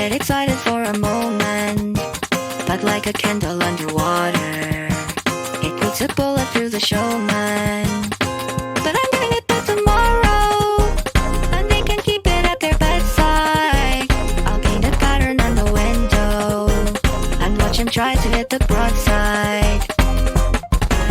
get excited for a moment, but like a candle underwater, it puts a bullet through the showman. But I'm doing it till tomorrow, and they can keep it at their bedside. I'll paint a pattern on the window and watch him try to hit the broadside.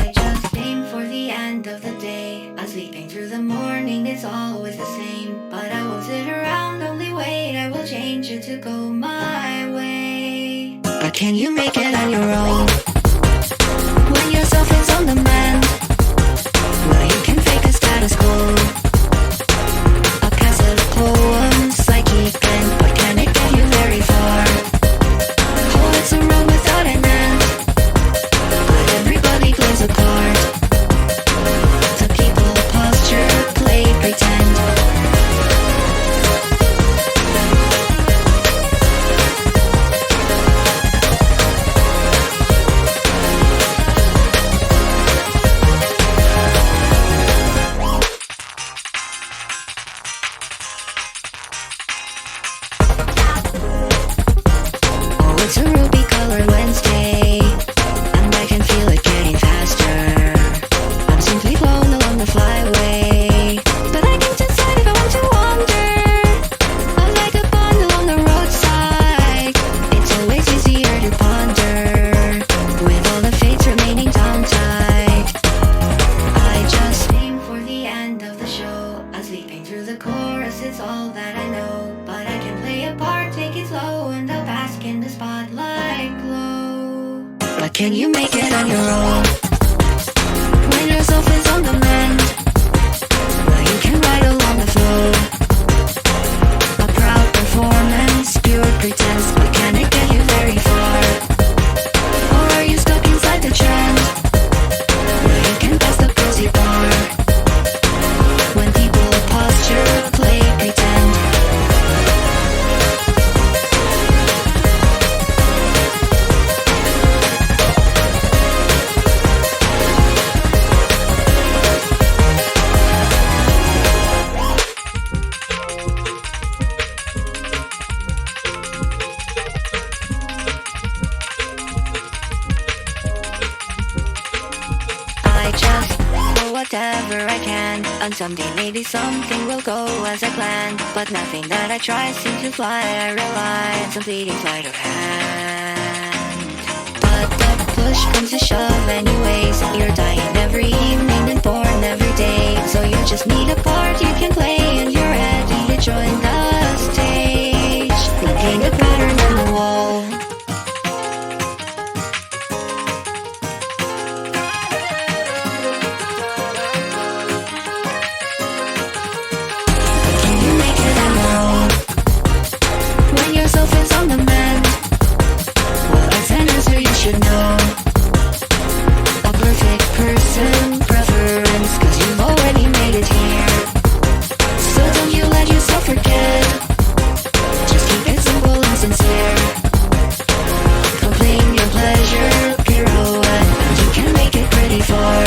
I just aim for the end of the day. I'm sleeping through the morning, it's always the same. But I won't sit around, only wait, I will change it to go my way. But can you make it on your own? When yourself is on the mend, well, you can fake a status quo. A cassette of poems, psychic bent, but can it get you very far? Oh, it's a road without an end, but everybody plays a part. The people posture, play, pretend. It's a ruby colored Wednesday, and I can feel it getting faster. I'm simply flown along the flyway, but I can't decide if I want to wander. I'm like a pond along the roadside. It's always easier to ponder with all the fates remaining down tight. I just aim for the end of the show. I'm sleeping through the chorus, it's all that I know. But I can play a part, take it slow, and I'll bask in the spotlight glow. But can you make it on your own? When yourself is on the mend, well, you can ride along the flow. A proud performance, pure pretense, but can it get you very far? Or are you stuck inside the trend? Well, you can pass the cozy bar. When people posture, play, pretend. I just do whatever I can, and someday maybe something will go as I planned. But nothing that I try seems to fly. I rely on some fleeting sleight of hand. But the push comes to shove anyways. You're dying every evening and born every day. So you just need a part you can play, and you're ready to join the stage. Looking a pattern on the wall. When yourself is on the mend, well, that's an answer you should know. A perfect person, preference, 'cause you've already made it here. So don't you let yourself forget, just keep it simple and sincere. Proclaim your pleasure, pirouette, and you can make it pretty far.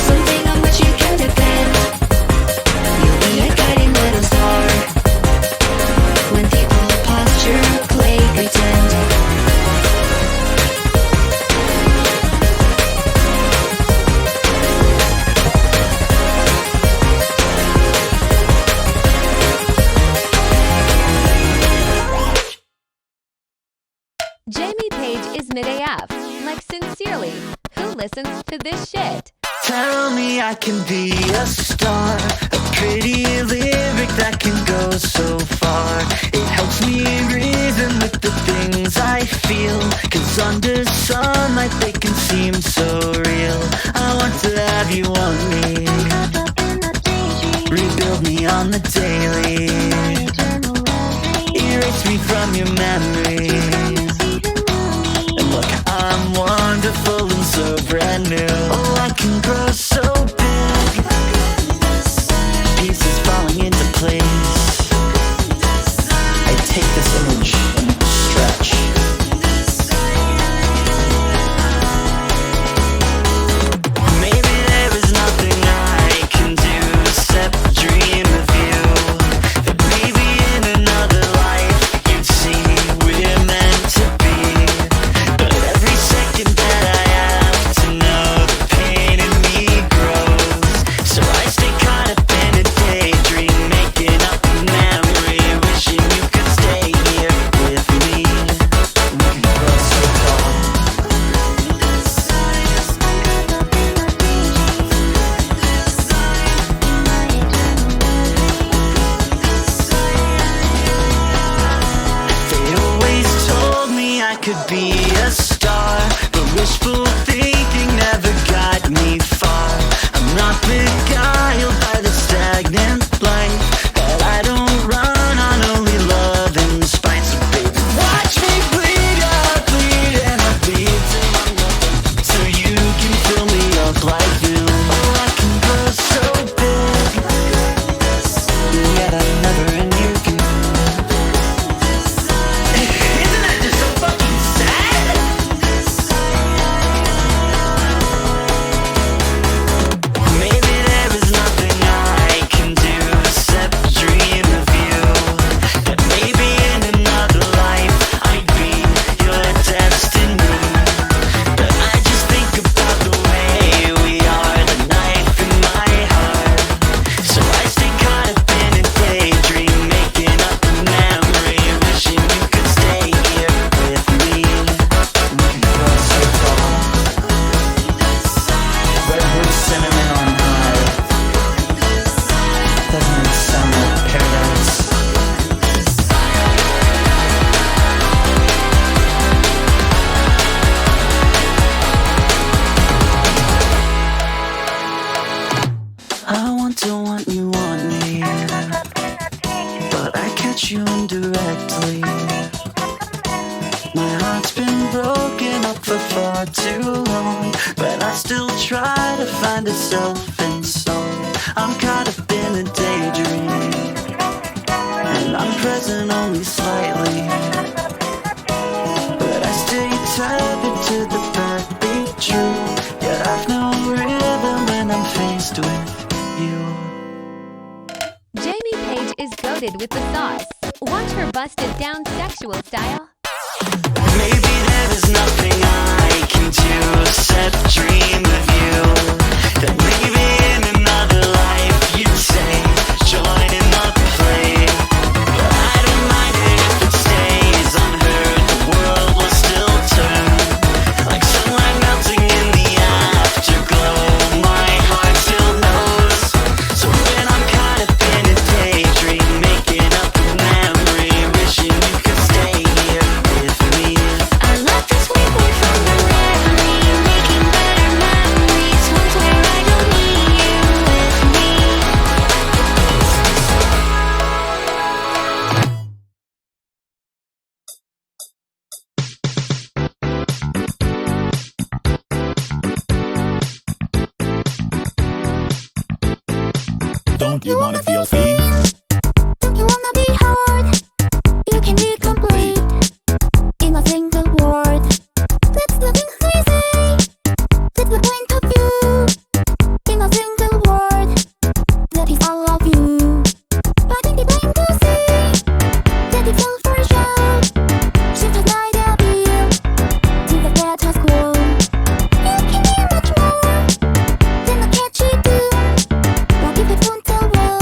Something on which you can depend, you'll be a guiding little star. When people posture, play, pretend. Jamie Paige is mid-AF. Like, sincerely, who listens to this shit? Tell me I can be a star, a pretty lyric that can go so far. It helps me reason with the things I feel, 'cause under sunlight they can seem so real. I want to have you on me, rebuild me on the daily, erase me from your memories. And look, I'm wonderful and so brand new. Oh, I can grow so big, pieces falling into place. I take this image and stretch. Maybe there is nothing I can do except dream of you. That maybe in another life you'd I could be a star, but wishful thinking never got me far. I'm not beguiled by the stagnant life, but I don't run on only love and spite. So baby, watch me bleed, I bleed, and I bleed till I'm nothing, so you can fill me up like you. Oh, I can grow so big, yet I never end you can. Isn't that just so fucking sad? Maybe there is nothing I can do except dream of you. That maybe in another life I'd be your destiny. But I just think about the way we are, the knife in my heart. So I stay caught up in a daydream, making up a memory, wishing you could stay here with me. We can go so far. Redwood cinnamon on high. Doesn't it sound like paradise? Want you want me, but I catch you indirectly. My heart's been broken up for far too long, but I still try to find itself in song. I'm caught up in a daydream, and I'm present only slightly, but I stay tethered to the backbeat true. Yet I've no rhythm when I'm faced with you. Jamie Paige is goated with the sauce. Watch her busted down sexual style. Maybe there is nothing I can do except dream of you. That maybe in another life you'd say, join in the play. But I don't mind it if it stays unheard. The world will still turn like sunlight melting in the afterglow. My heart still knows. So when I'm caught up in a daydream, making up a memory, wishing you could stay here with me. I love this way away from the reverie, making better memories, ones where I don't need you with me. Don't you wanna feel free? Don't you wanna be hard? You can be complete in a single word. That's the thing they say. That's the point of view in a single word. That is all of you. I think they're blind to see that it's all for show. Shift has died appeal till the status quo. You can be much more than a catchy tune. What if it won't tell well?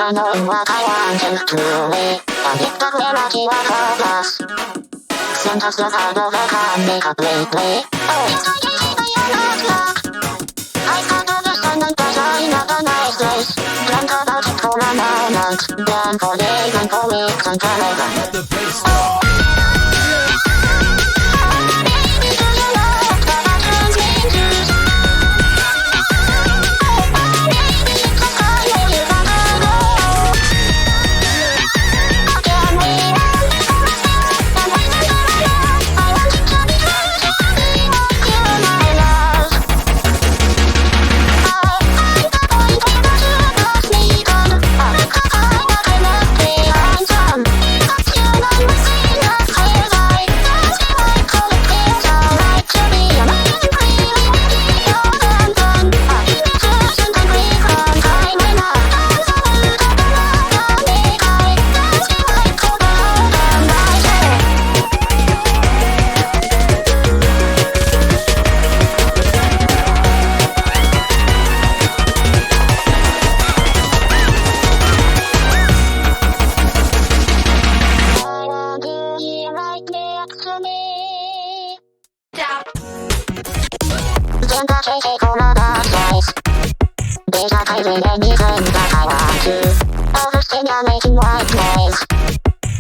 never know what I wanted truly. And if the reality was hopeless, sent us the side of the can make up lately. Oh, it's like you see the last luck. I can't understand and design of a nice place. Dreamt about it for a moment, then for days and for weeks and forever. The bass drop.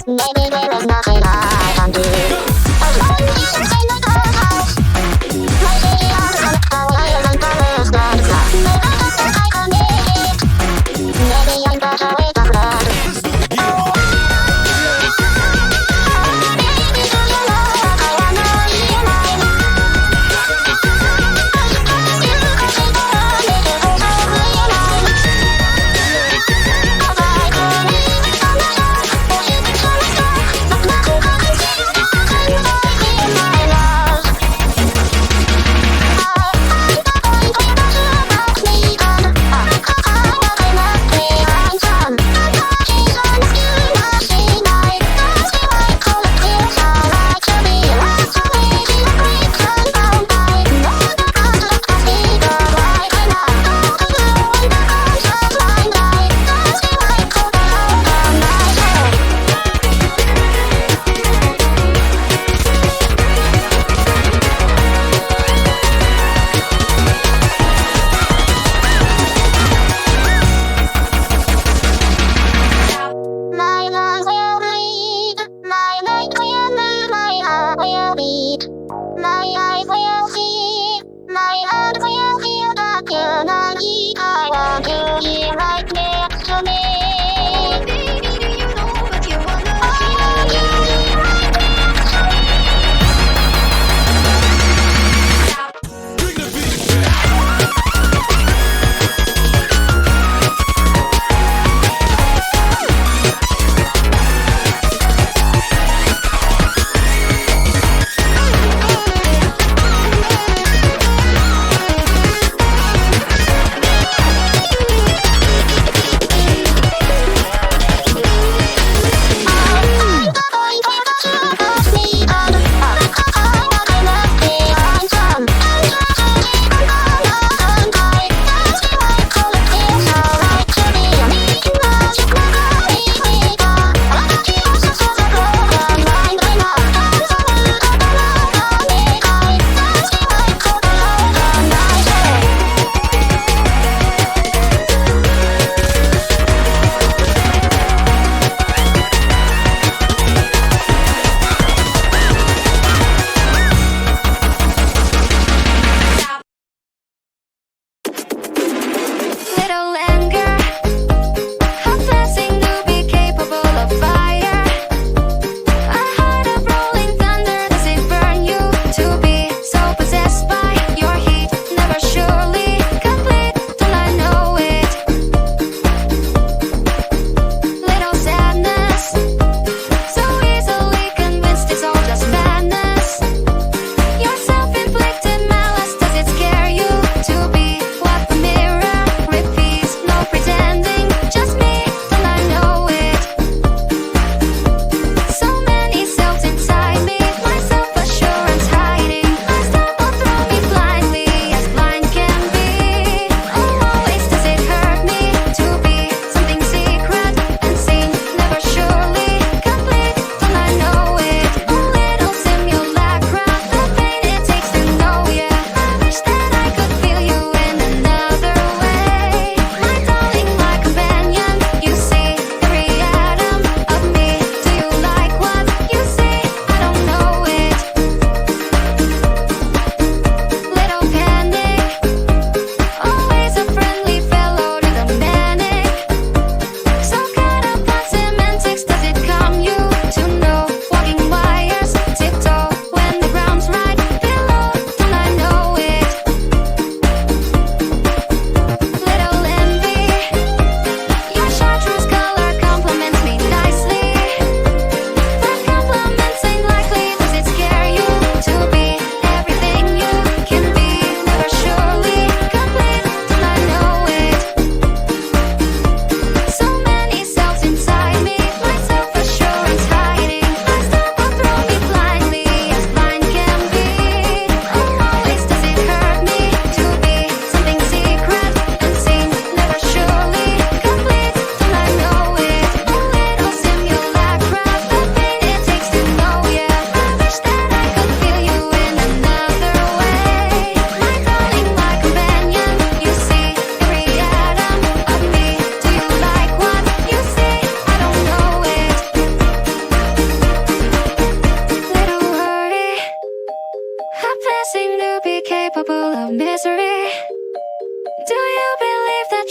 Maybe there is nothing I can do. As long as you can stay in the house. My city has to collect the wires and the rest and stuff. Maybe that's what I can need. Maybe I'm better with the blood. Baby, do you know what I wanna hear my mind? I suppose you could say that I make it all so realize. If I could leave it on the side, or you could tell us that, not my cool, I can see you, I can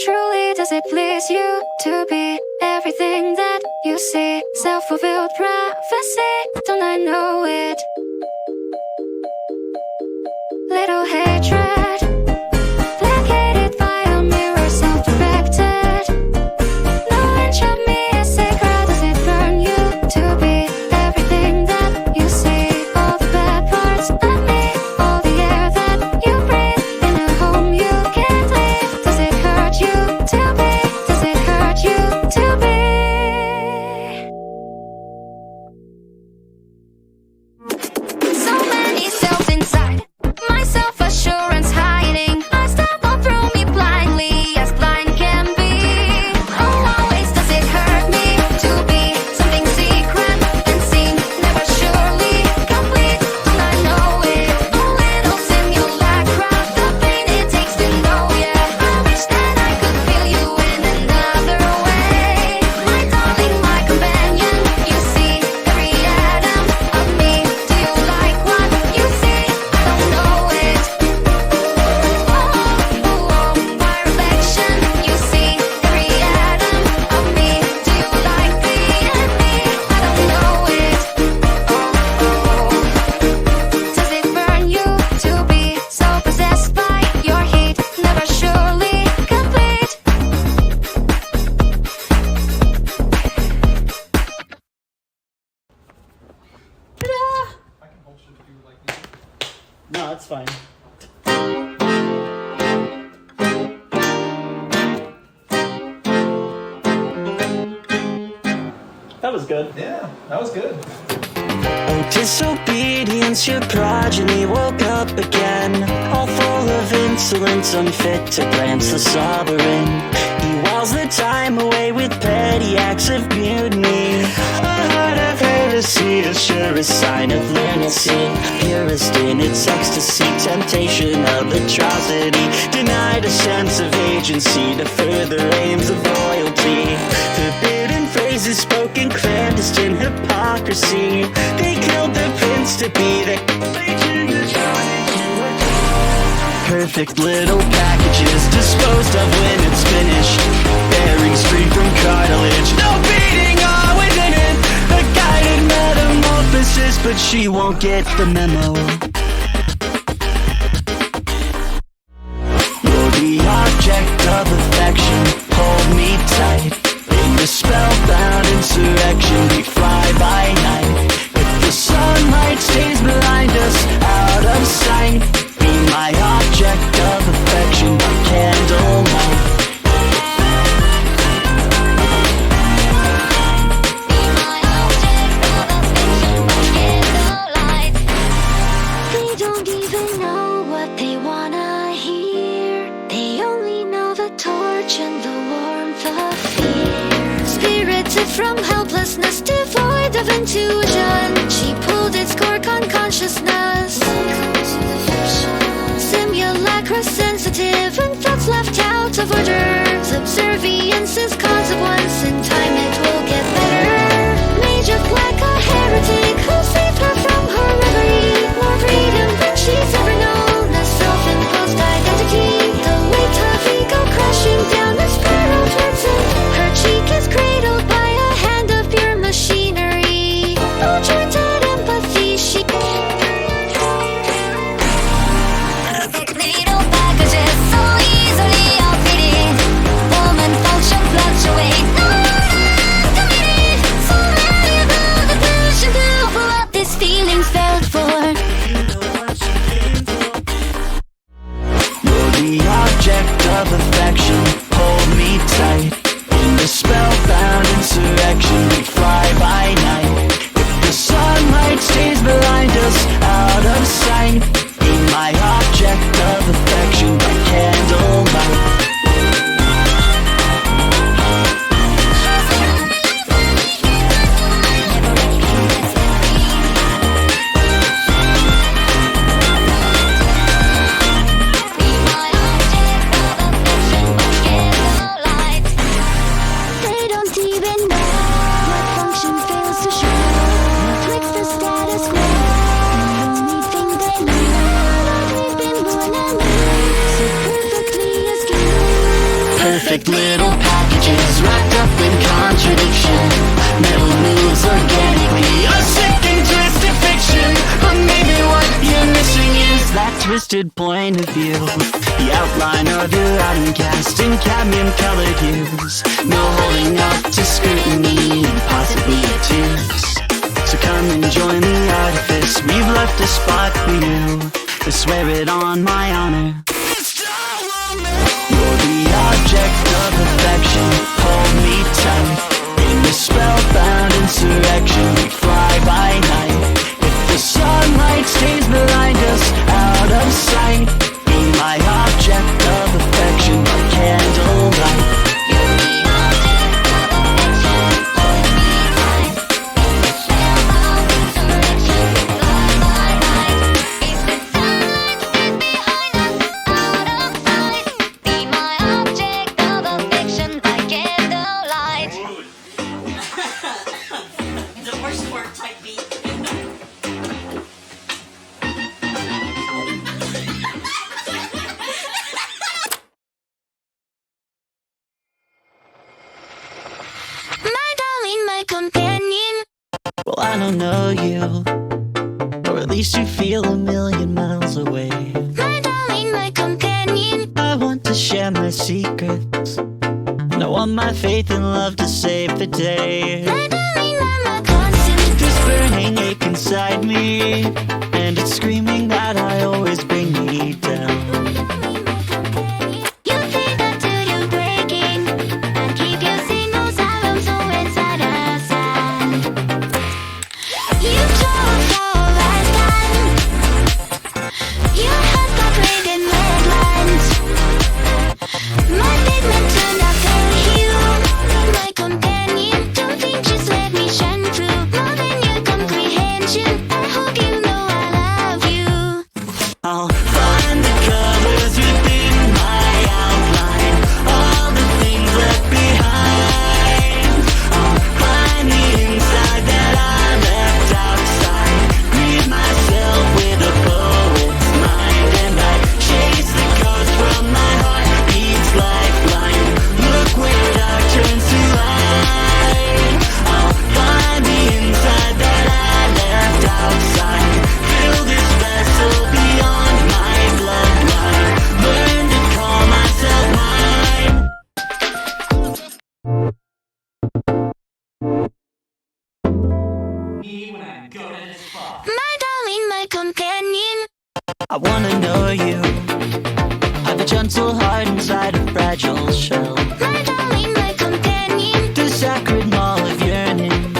Truly does it please you to be everything that you see? Self-fulfilled prophecy, don't I know it? Little hatred, placated by a mirror, self-directed. No inch of me is sacred. Does it burn you to be everything that you see? All the bad parts of me, all the air that you breathe, in a home you can't leave. Does it hurt you to be? Does it hurt you to be? So many selves inside, my self-assurance hiding. I stumble through me blindly, as blind can be. Oh, always does it hurt me to be something secret and seen, never surely complete. Don't I know it? A little simulacra, the pain it takes to know, yeah. I wish that I could feel you in another way. My darling, my companion, you see every atom of me. Do you like what you see? I don't know it. My reflection, you see every atom of me. Do you like being me? I don't know it. Does it burn you to be so possessed by your heat, never surely complete? No, it's fine. That was good. Yeah, that was good. Oh, disobedience, your progeny woke up again. All full of insolence, unfit to glance the sovereign. He whiles the time away with petty acts of mutiny. A heart of heresy, the surest sign of lunacy. Purest in its ecstasy, temptation of atrocity. Denied a sense of agency to further aims of loyalty. Forbidden phrases spoken, clandestine hypocrisy. They killed the prince to be the perfect little packages, disposed of when it's finished. Bearings free from cartilage, no beating all within it. A guided metamorphosis, but she won't get the memo. You're the object of affection, hold me tight. In the spellbound insurrection, we fly by night. If the sunlight stays behind us, out of sight, be my object of affection by candlelight. They don't even know what they wanna hear. They only know the torch and the warmth of fear. Spirited from helplessness, devoid of intuition, she pulled its cork on consciousness. Simulacra sensitive and thoughts left out of order. Subservience is consequence, in time it will get better. Mage of black, a heretic who saved her from her reverie. More freedom than she's ever known, a self-imposed identity. The weight of ego crashing down the spiral towards it. Her cheek is cradled by a hand of pure machinery. Oh, jointed empathy, she perfect little packages, so easily outfitted. Woman function fluctuates. perfect little packages wrapped up in contradiction. Metal moves organically, a sick and twisted fiction. But maybe what you're missing is that twisted point of view. The outline of your writing cast in cadmium colored hues. No holding up to scrutiny, possibly tears. So come and join the artifice. We've left a spot for you. I swear it on my honor. You're the object of affection. Hold me tight. In the spellbound insurrection, we fly by night. If the sunlight stays behind us, out of sight, be my object of affection by candlelight. Well, I don't know you, or at least you feel a million miles away. My darling, my companion. I want to share my secrets, and I want my faith and love to save the day. My darling, I'm a constant. This burning ache inside me, and it's screaming that I always bring me down. You think until you're breaking, and keep your signals alarm so inside a sand. You drove for a lifetime. Your heart got red and red lines. My pigment turned out for you. My companion, don't think just let me shine through. More than your comprehension. I hope you know I love you. I'll find the colors within my outline, all the things left behind. I'll find the inside that I left outside. Read myself with a poet's mind, and I chase the ghost from my heart, beats lifeline. Look where dark turns to light. I'll find the inside that I left outside. Fill this vessel beyond my bloodline. Learn to call myself mine. My darling, my companion. I wanna know you. I've a gentle heart inside a fragile shell. My darling, my companion. The sacred mall of yearning.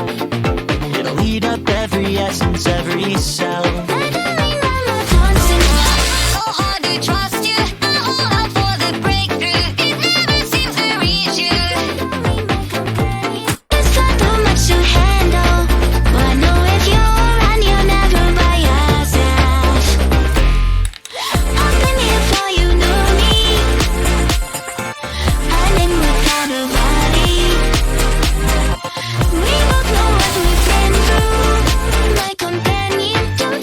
It'll eat up every essence, every cell. My darling, I'm a constant. So hard to trust you. I hold out for the breakthrough. It never seems to reach you. It's got too much to handle. But I know if you're around, you're never by yourself. I've been here before you knew me. I live without a body. We both know what we've been through. My companion, don't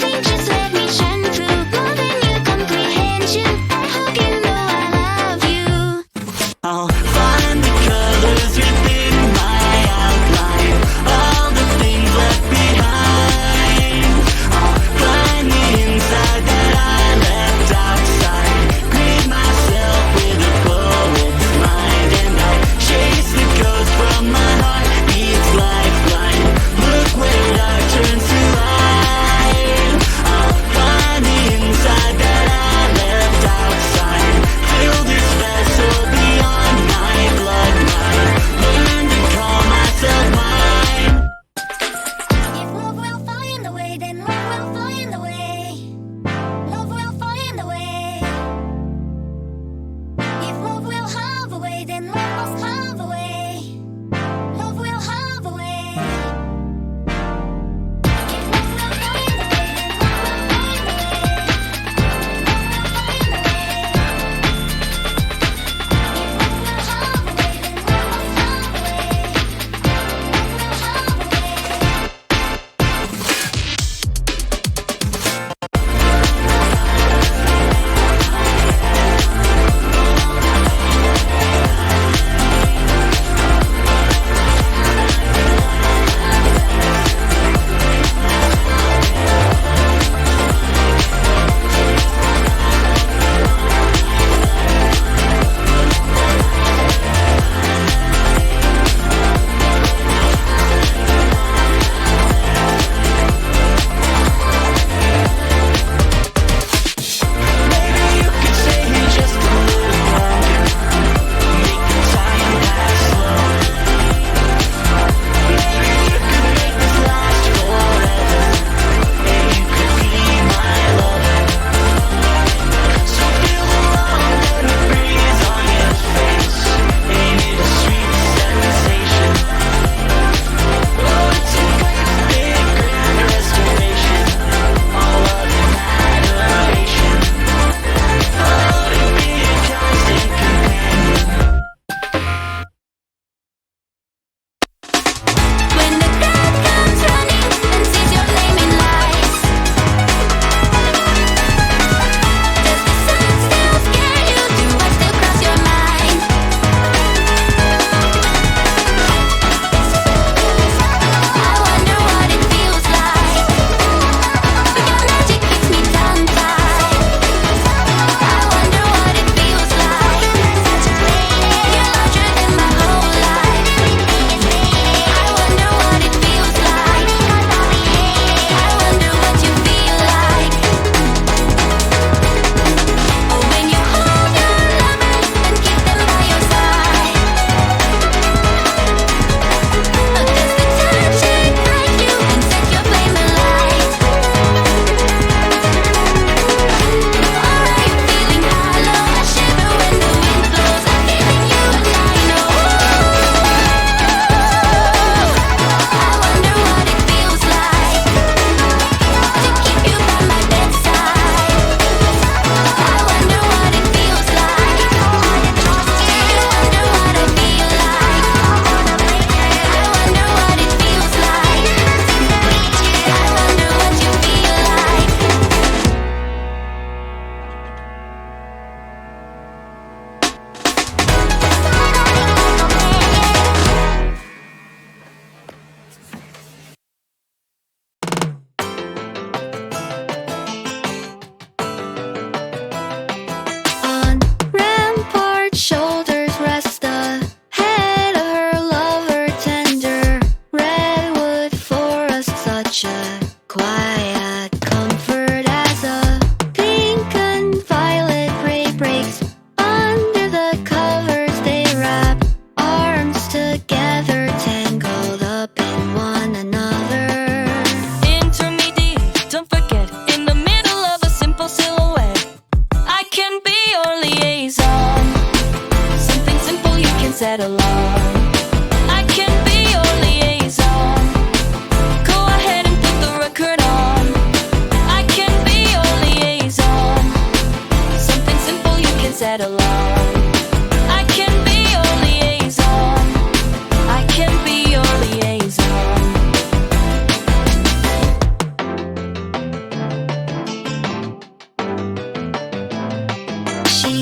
quiet comfort as a pink and violet ray breaks. Under the covers they wrap, arms together tangled up in one another. Intermediate, don't forget, in the middle of a simple silhouette, I can be your liaison. Something simple you can settle on. I can be your liaison. Go ahead and put the record on. I can be your liaison. Something simple you can settle on. I can be your liaison. I can be your liaison. She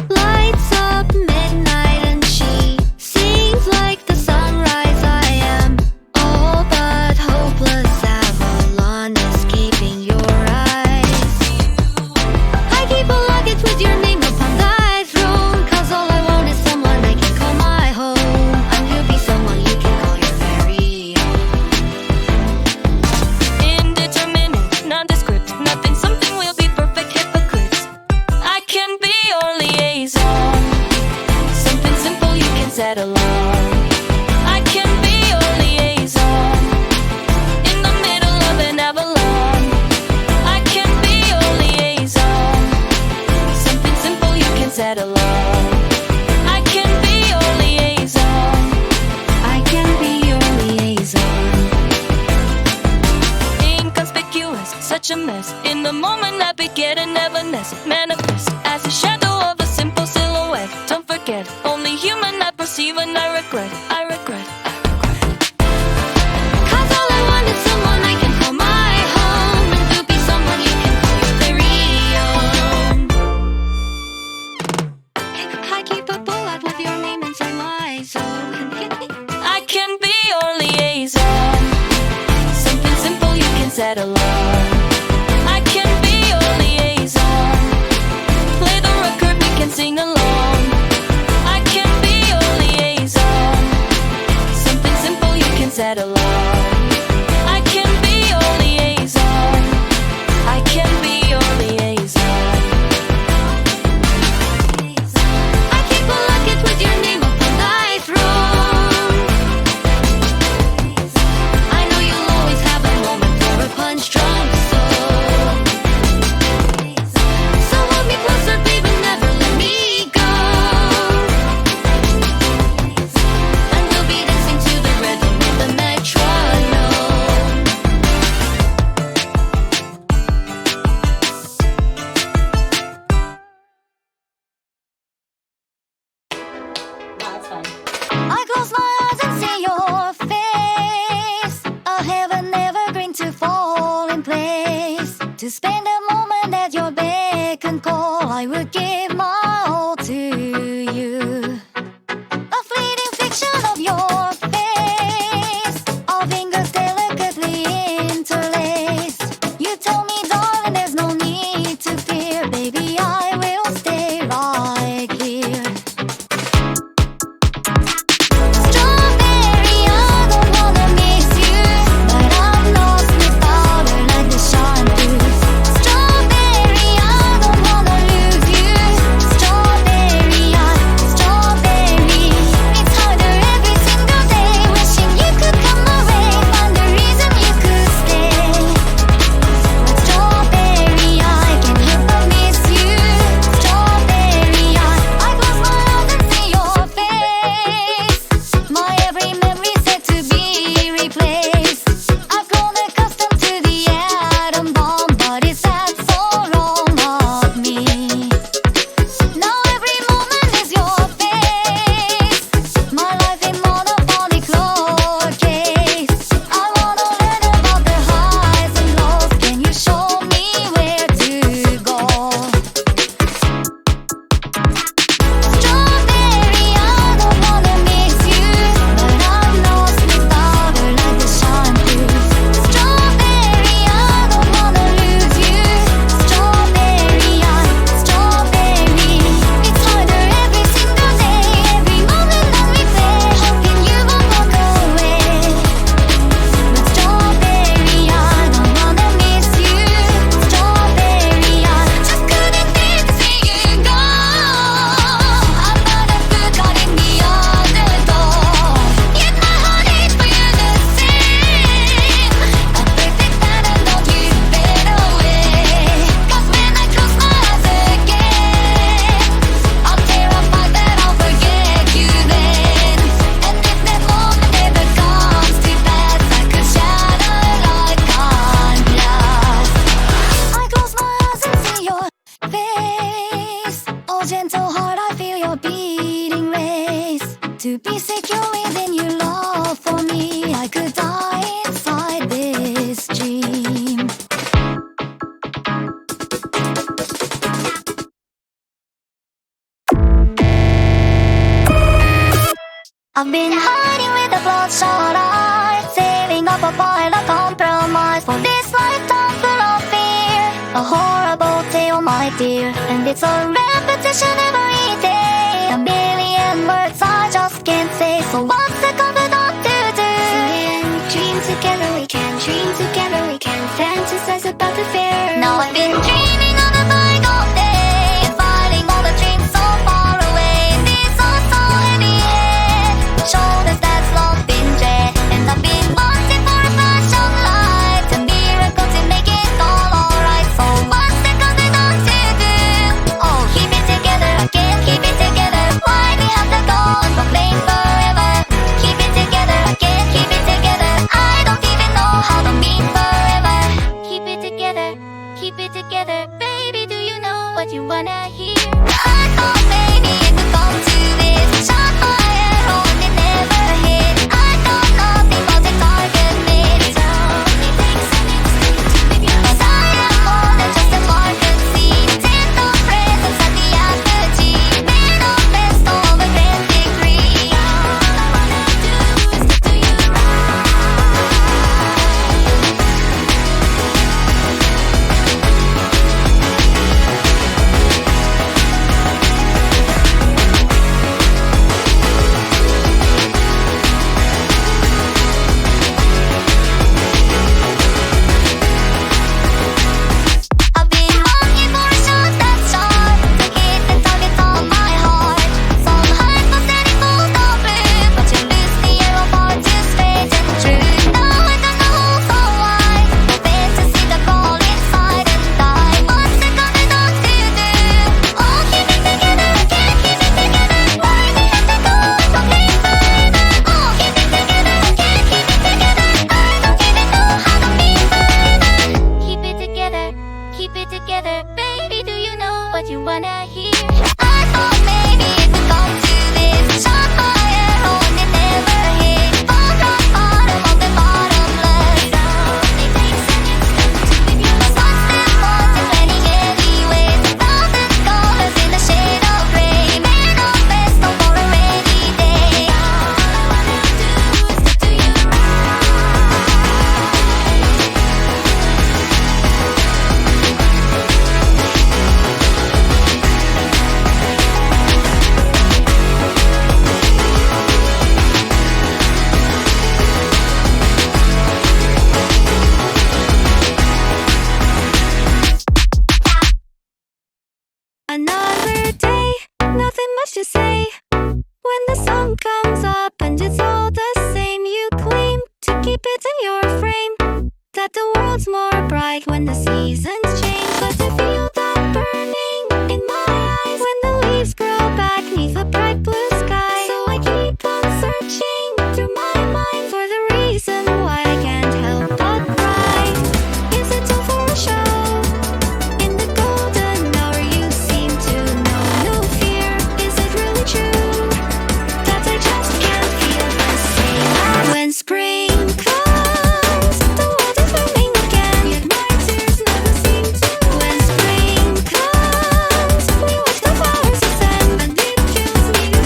lights up midnight and she sings like the sunrise. I am all but hopeless. Avalon escaping your eyes. I keep a luggage with your name upon thy throne, 'cause all I want is someone I can call my home. And you'll be someone you can call your very own. Indeterminate, nondescript, nothing, something will be perfect hypocrites. I can be your liaison. Something simple you can settle on. I can be your liaison. In the middle of an Avalon, I can be your liaison. Something simple you can settle on. I can be your liaison. I can be your liaison. Inconspicuous, such a mess. In the moment I beget and never nest. Manifest as a shadow of a simple silhouette. Don't forget, only human I perceive and I regret. I regret. 'Cause all I want is someone I can call my home. And you'll be someone you can call your very own. I keep a bullet with your name inside my soul. I can be your liaison. Something simple you can settle on. I can be your liaison. Play the record, we can sing along. I can be your liaison. Something simple you can settle on. I can be your liaison. I can be your liaison. I keep a luggage with your name upon thy throne. I know you'll always have a moment for a punch-drunk soul. So hold me closer, baby, never let me go. And we'll be dancing to the rhythm of the metronome. I close my eyes and see your face. A heaven evergreen to fall in place. To spend a moment at your beck and call, I would give my all to you. A fleeting fiction of your face. Our fingers delicately interlaced. You tell me, darling, there's no need to fear. Baby, I will stay right here. Strawberry, I don't wanna miss you, but I'm lost without her like the shampoo. Strawberry, I don't wanna lose you, I've been hiding with a bloodshot eye, saving up a pile of compromise for this lifetime full of fear. A horrible tale, my dear, and it's a repetition every day. A million words I just can't say, so what's the confidant to do? Dream together, we can fantasize about the fair. Now I've been dreaming of a bygone day, and fighting all the dreams so far away. These are so heavy head, shoulders that's long been dread, and I've been wanting for a flash of light, a miracle to make it all alright. So what's the confidant to do? Oh, keep it together, I can't keep it together. Why we have to go and complain forever? Keep it together, I can't keep it together. I don't even know how to mean forever. Keep it together, baby, do you know what you wanna hear? I thought maybe it would come to this, shot fire on it never hit. I thought nothing but the target made it. Only takes an instinct to live your life. I am more than just a market seed. Tint of presence at the apogee. Manifesto of a grand degree. All I wanna do is stick to you right. I've been longing for a shot that's sharp to hit the target on my heart. Some hypothetical stop blue, but you lose the arrow far too straight and true. Now I don't know so why, open to see the call inside and die. What's the confidant to do? Oh, keep it together, I can't keep it together. Why we have to go and complain forever? Oh, keep it together, I can't keep it together. I don't even know how to be forever. Keep it together, baby, do you know what you wanna hear? I thought maybe it would come to this, shot fire on it never hit. Fall from bottom of the bottomless. Only takes an instant to live your life. What's the point in planning anyways? Velvet colors in the shade of gray. Manifesto for a rainy day. All I wanna do is stick to you right. Another day, nothing much to say. When the sun comes up and it's all the same, you claim to keep it in your frame. That the world's more bright when the seasons change. But I feel that burning in my eyes when the leaves grow back neath a bright blue sky. So I keep on searching through my mind for the reason why I can't help but cry. Is it all for a show? In the golden hour you seem to know no fear. Is it really true that I just can't feel the same? When spring comes, the world is blooming again, yet my tears never seem to. When spring comes, we watch the flowers ascend, and it kills me to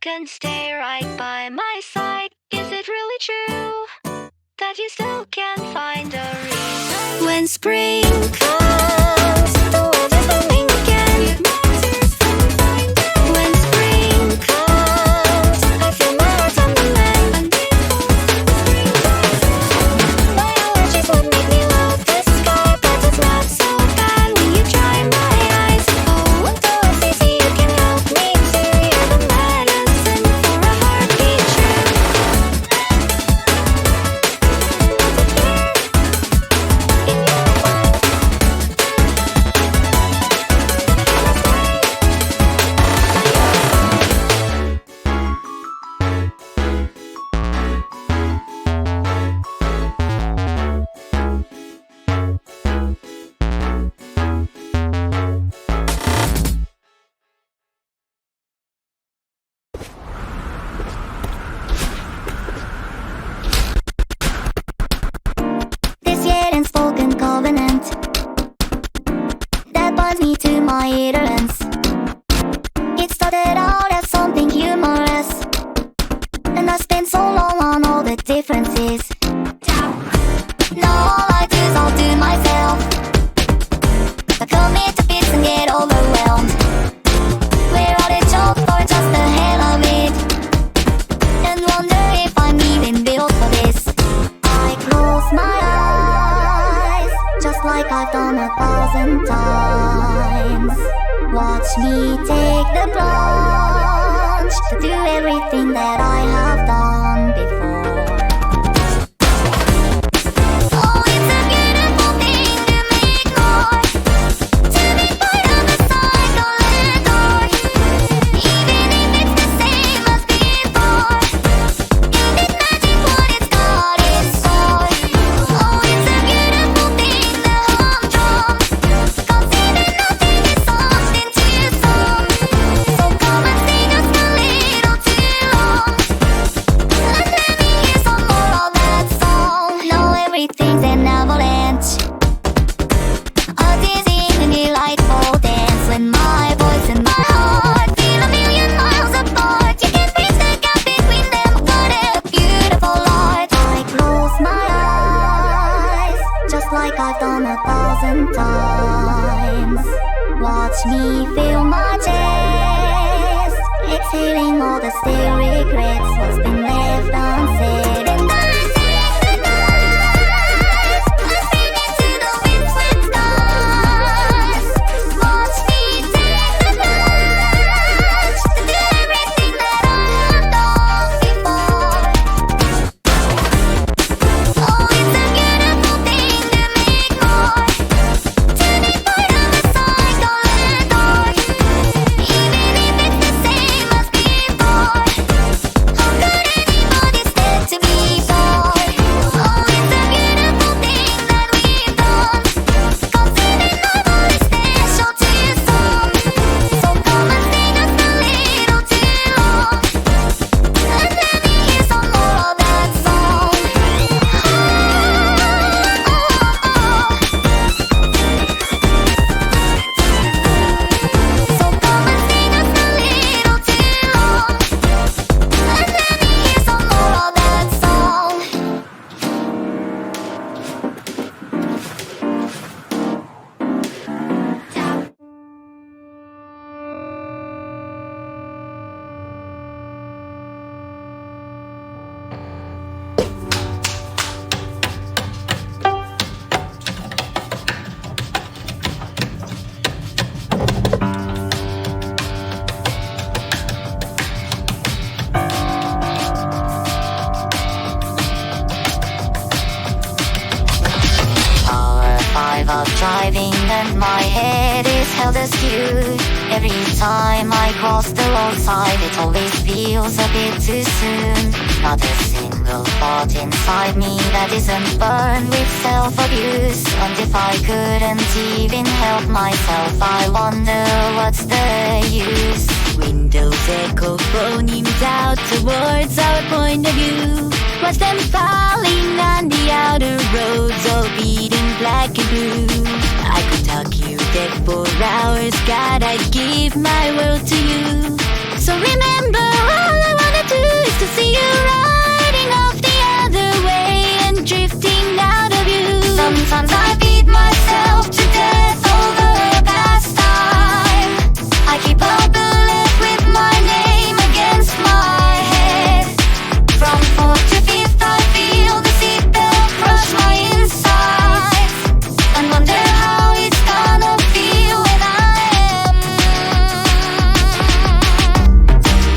can stay right by my side. Is it really true that you still can't find a reason? When spring comes, the weather's blooming again. When spring comes, I feel my heart on the mend. My allergies would make me love the sky, but it's not so bad when you dry my eyes. Oh, though it's easy, you can help me too. You're the medicine for a heartbeat true. In your mind. This yet unspoken covenant that binds me to my ignorance. It started out as something humorous, and I spent so long on all the differences. Now all I do is I'll do myself. I commit to bits and get overwhelmed. We're all a joke for just the hell of it, and wonder if I'm even built for this. I close my eyes, just like I've done 1,000 times. Watch me take the plunge to do everything that I have done before. Oh, it's a beautiful thing to make more, to be part of a cycle and door. Even if it's the same as before, ain't it magic what it's got in store? Oh, it's a beautiful thing, the humdrum. Consider nothing is something too strong. So come and sing us a little too long, and let me hear some more of that song. Now everything's an avalanche, a dizzying and delightful dance when my voice and my heart feel a million miles apart. You can bridge the gap between them. What a beautiful art. I close my eyes, just like I've done 1,000 times. Watch me feel my chest, exhaling all the stale regrets, what's been left unsaid. And I take the night, I spin into the windswept skies. Watch me take the plunge to do everything that I have done before. Oh, it's a beautiful thing to make more, to be part of a cycle and door. Even if it's the same as before, how could anybody stand to be born? Oh, it's a beautiful thing that we've done. Consider not only special to some. So come and sing us a little too long, and let me hear some more of that song. So come and sing us a little too long, and let me hear some more of that song. Hour 5 of driving and my head is held askew. Every time I cross the roadside, it always feels a bit too soon. Not a single thought inside me that isn't burned with self-abuse. And if I couldn't even help myself, I wonder what's the use. Windows echo phoning out towards our point of view. Watch them falling on the outer roads, all beating black and blue. I could talk you dead for hours, God, I'd give my world to you. So remember all see you riding off the other way and drifting out of you. Sometimes I beat myself to death over past time. I keep a bullet with my name against my head. From fourth to fifth I feel the seatbelt crush my insides, and wonder how it's gonna feel when I am.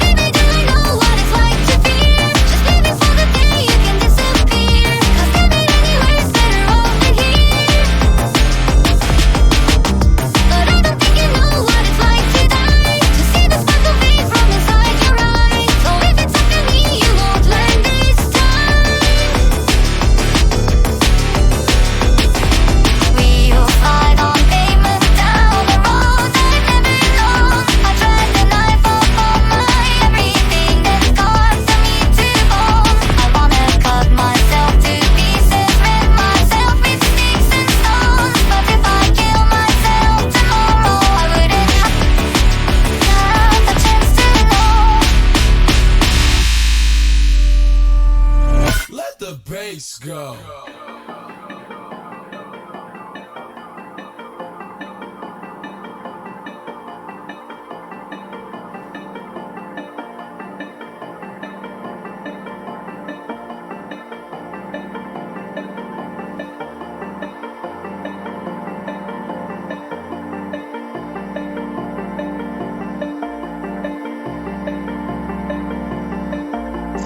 Baby, do you know what it's like to fear? Just living for the day you can disappear. 'Cause can't be anywhere's better off than here. But I don't think you know what it's like to die, to see the sparkle fade from inside your eyes. So if it's up to me, you won't learn this time. We'll slide on pavement down the road I've never known. I tried the knife up on my everything that's got to me to bone. I wanna cut myself to pieces, rip myself with sticks and stones. But if I kill myself tomorrow, I wouldn't have the chance to know. Let the bass go.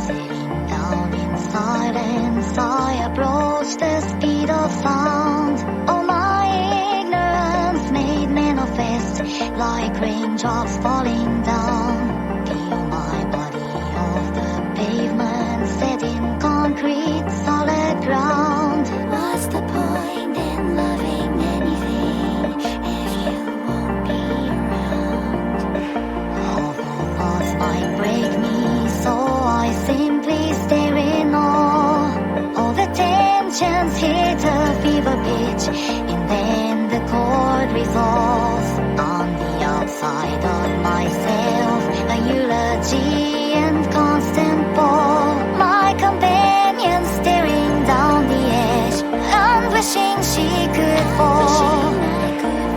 Sitting down in silence, I approach the speed of sound. All my ignorance made manifest like raindrops falling down. Feel my body off the pavement, set in concrete, solid ground. What's the point in loving anything if you won't be around? All the thoughts might break me, so I simply stare in awe. All the tensions hit a fever pitch, and then the chord resolves. On the outside of myself, a eulogy and constant fall. My companion staring down the edge, and wishing she could fall.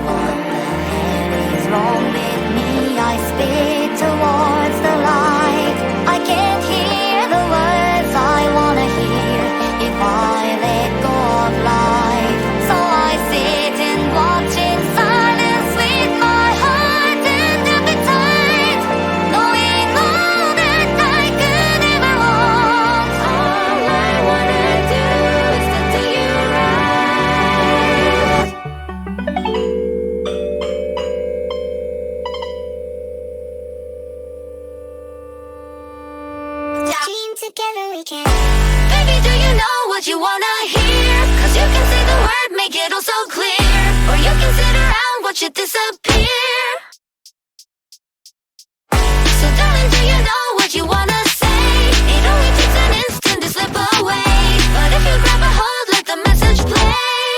What the hell is wrong with me? I spit towards the light. I can't hear the words I wanna hear if I let go of life. So I sit and watch in silence with my heart and appetite, knowing all that I could ever want. All I wanna do is to do you right. Team together we can. Baby, do you know what you wanna hear? 'Cause you can say the word, make it all so clear. Or you can sit around, watch it disappear. So darling, do you know what you wanna say? It only takes an instant to slip away. But if you grab a hold, let the message play.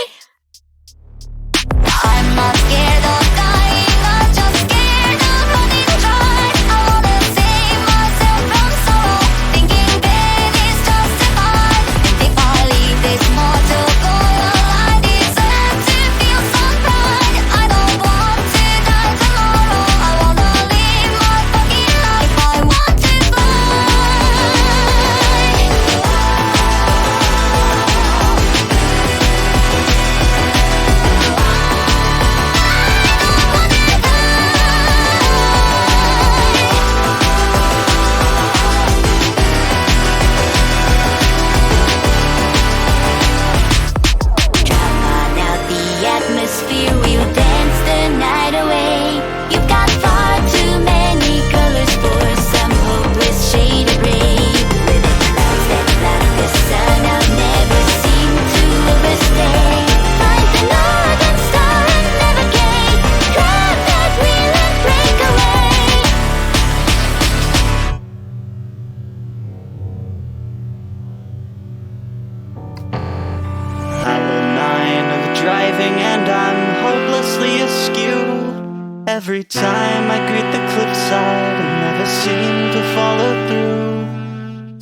I'm not scared of dying, I'm just scared of running dry. I wanna save myself from sorrow, thinking pain is justified. And if I leave this mortal coil, I deserve to feel some pride. I don't want to die tomorrow, I wanna live my fucking life. I want to drown out the atmosphere, we'll dance the night away. You've got far too many colors for some hopeless shade of gray. With the clouds that block the sun, I'll never seem to overstay. Find the northern star and navigate. Grab that wheel and break away. Hour 9 of driving and I'm hopelessly askew. Every time I greet the cliffside, I never seem to follow through.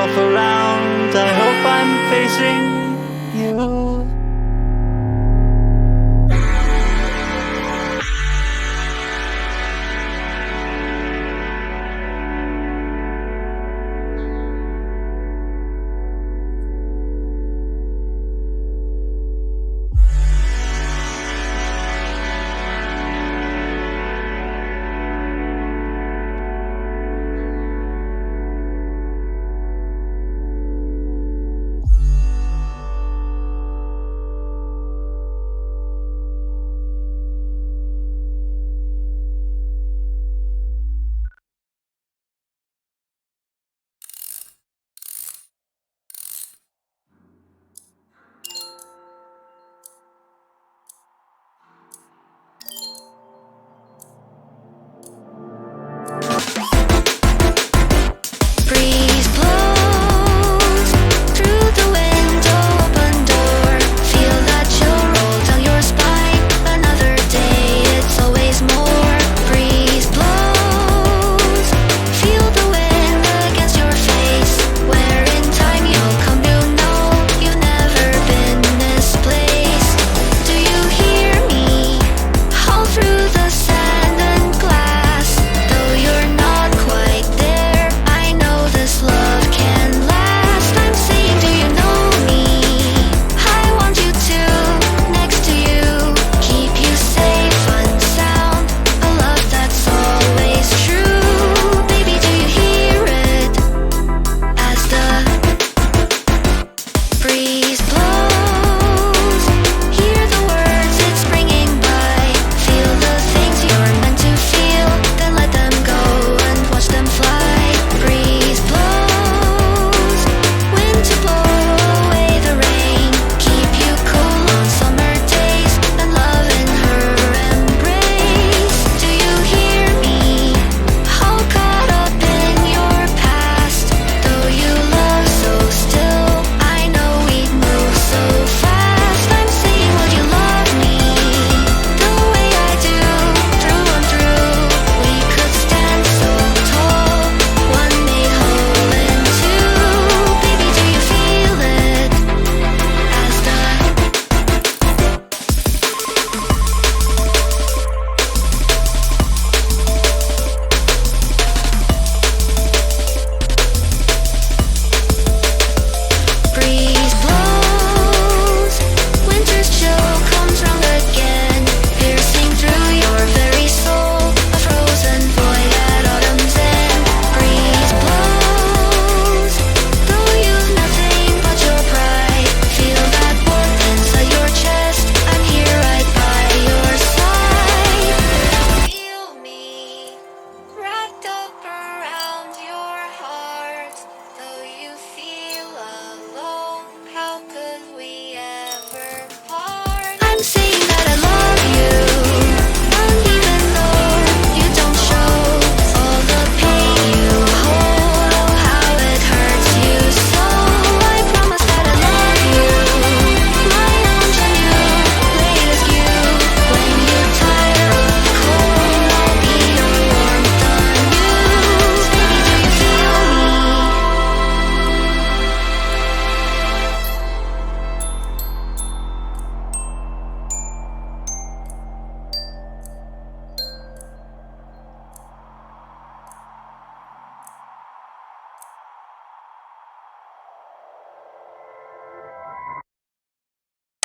myself around. I hope I'm facing you.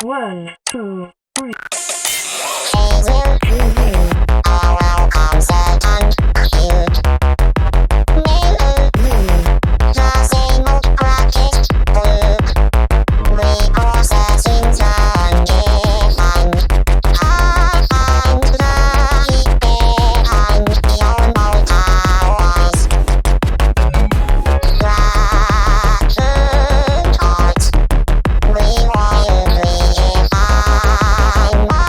One, two, three. Bye.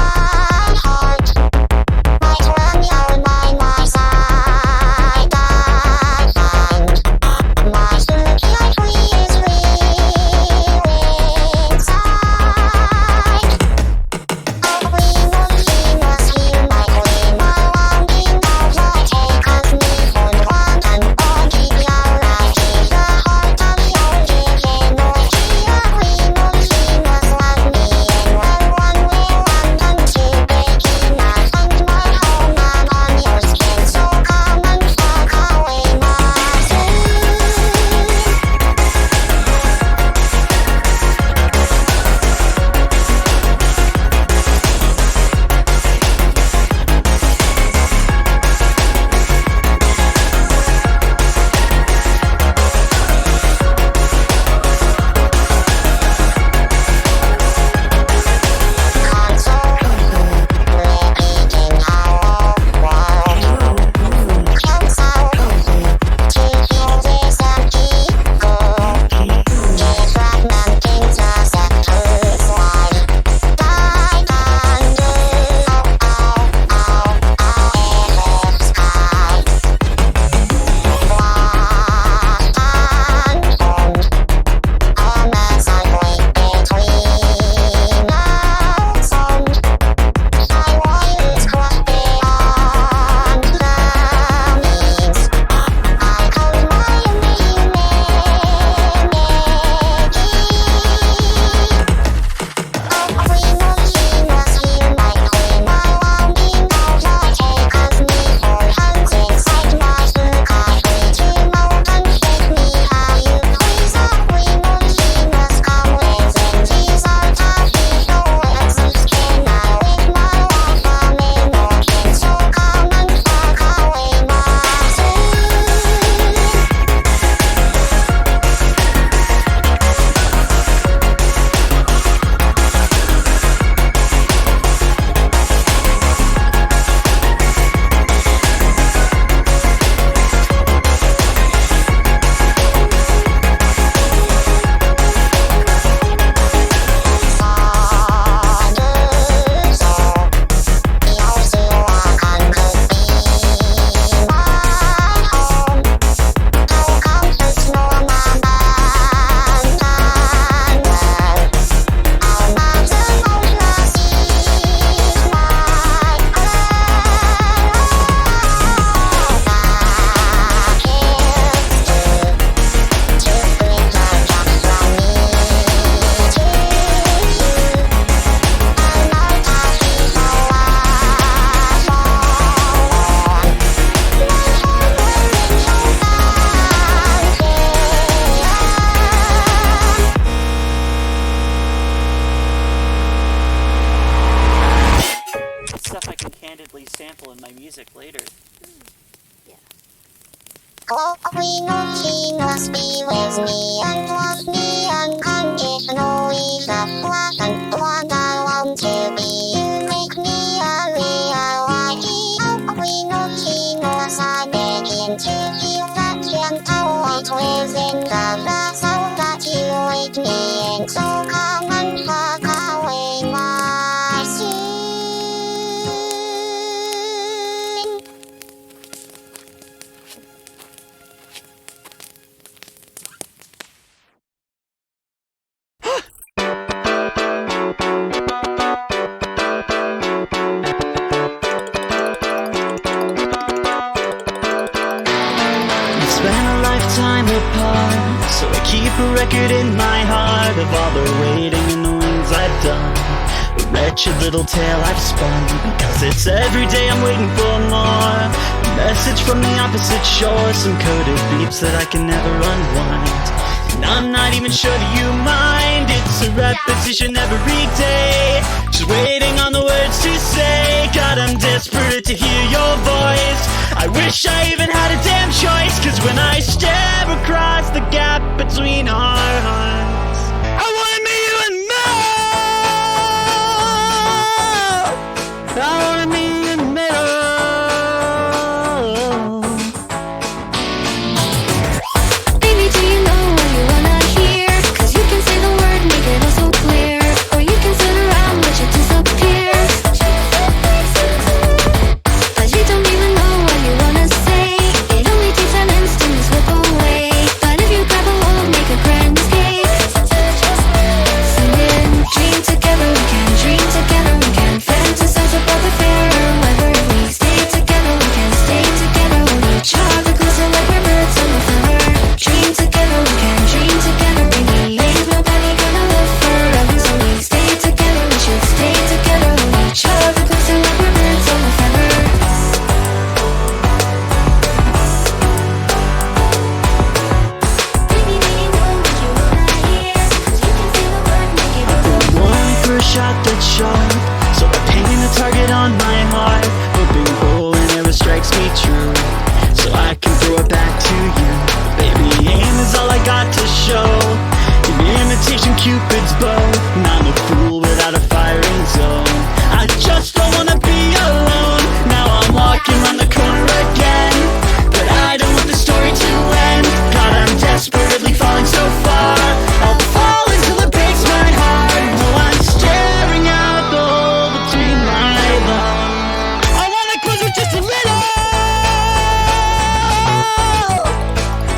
Must be with me and love me unconditionally. That wasn't what I want to be. You make me a real we know he knows I begin to feel that gentle light within the vessel that you lead me in. So come and fuck away my sin. So I keep a record in my heart of all the waiting and the wings I've done, the wretched little tale I've spun. Because it's every day I'm waiting for more. A message from the opposite shore, some coded beeps that I can never unwind. And I'm not even sure that you mind. It's a repetition every day, just waiting on the words to say. God, I'm desperate to hear your voice. I wish I even had a damn choice. Cause when I stare across the gap between our hearts, I wanna meet you and more. I wanna meet you in the middle. Baby, do you know what you wanna hear? Cause you can say the word, make it all so clear. Or you can sit around, watch it disappear. But you don't even know what you wanna say. It only takes an instant to slip away. But if you grab a hold, make a grand escape. Singing, dream together, we can dream together, we can fantasize about the fairer weather. If we stay together, we can stay together, hold each other closer like we're birds on a feather. Dream together, we can dream together, baby. Ain't nobody gonna live forever. So we stay together, we should stay together, hold each other closer like we're birds on a feather. Baby, do you know what you wanna hear? Cause you can say the word, make it all so One for a shot that's sharp, so I paint a target on my heart, hoping an arrow strikes me true, so I can throw it back to you. Baby, aim is all I got to show. An imitation Cupid's bow, and I'm a fool without a firing zone. I just don't wanna be alone. Now I'm walking around the corner again, but I don't want the story to end. God, I'm desperately falling so far. I'll fall until it breaks my heart. No, I'm staring out the hole between my lungs. I wanna close it just a little.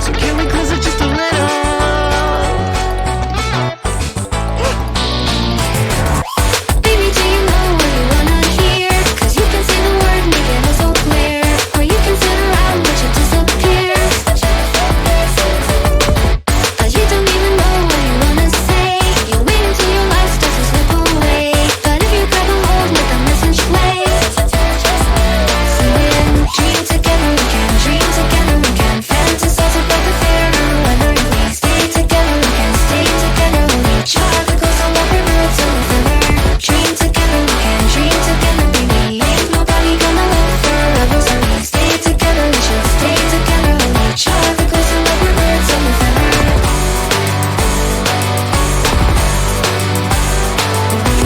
So can we close it just a little? Baby, do you know what you wanna hear? Cause you can say the word, make it all so clear. Or you can sit around, watch it disappear. But you don't even know what you wanna say. You wait until your life starts to slip away. But if you grab a hold, let the message play. Singing, dream together, we can dream together, we can fantasize about the fairer weather. If we stay together, we can stay together, hold each other closer like we're birds on a feather. Dream together, we can dream together, baby. Ain't nobody gonna live forever. So we stay together, we should stay together, hold each other closer like we're birds on a feather.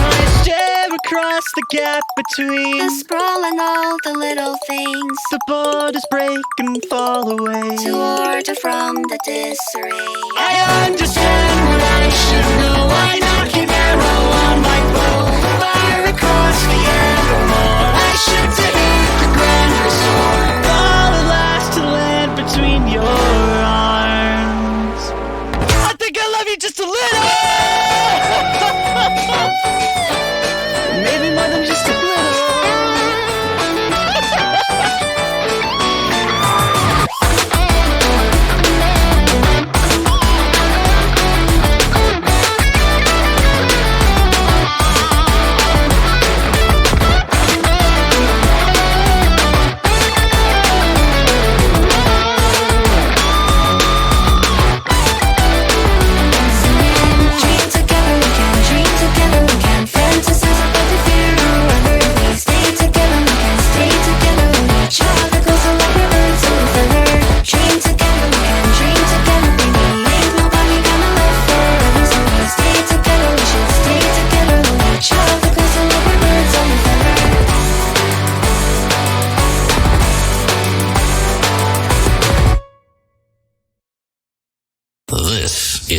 I stare across the gap between The sprawl and all the little things the borders break and fall away. to order from the disarray. I understand what I should know. I knock an arrow on my bow, fire across the evermore. I shoot to hit the grander sword, all at last to land between your arms. I think I love you just a little. Maybe more than just a little.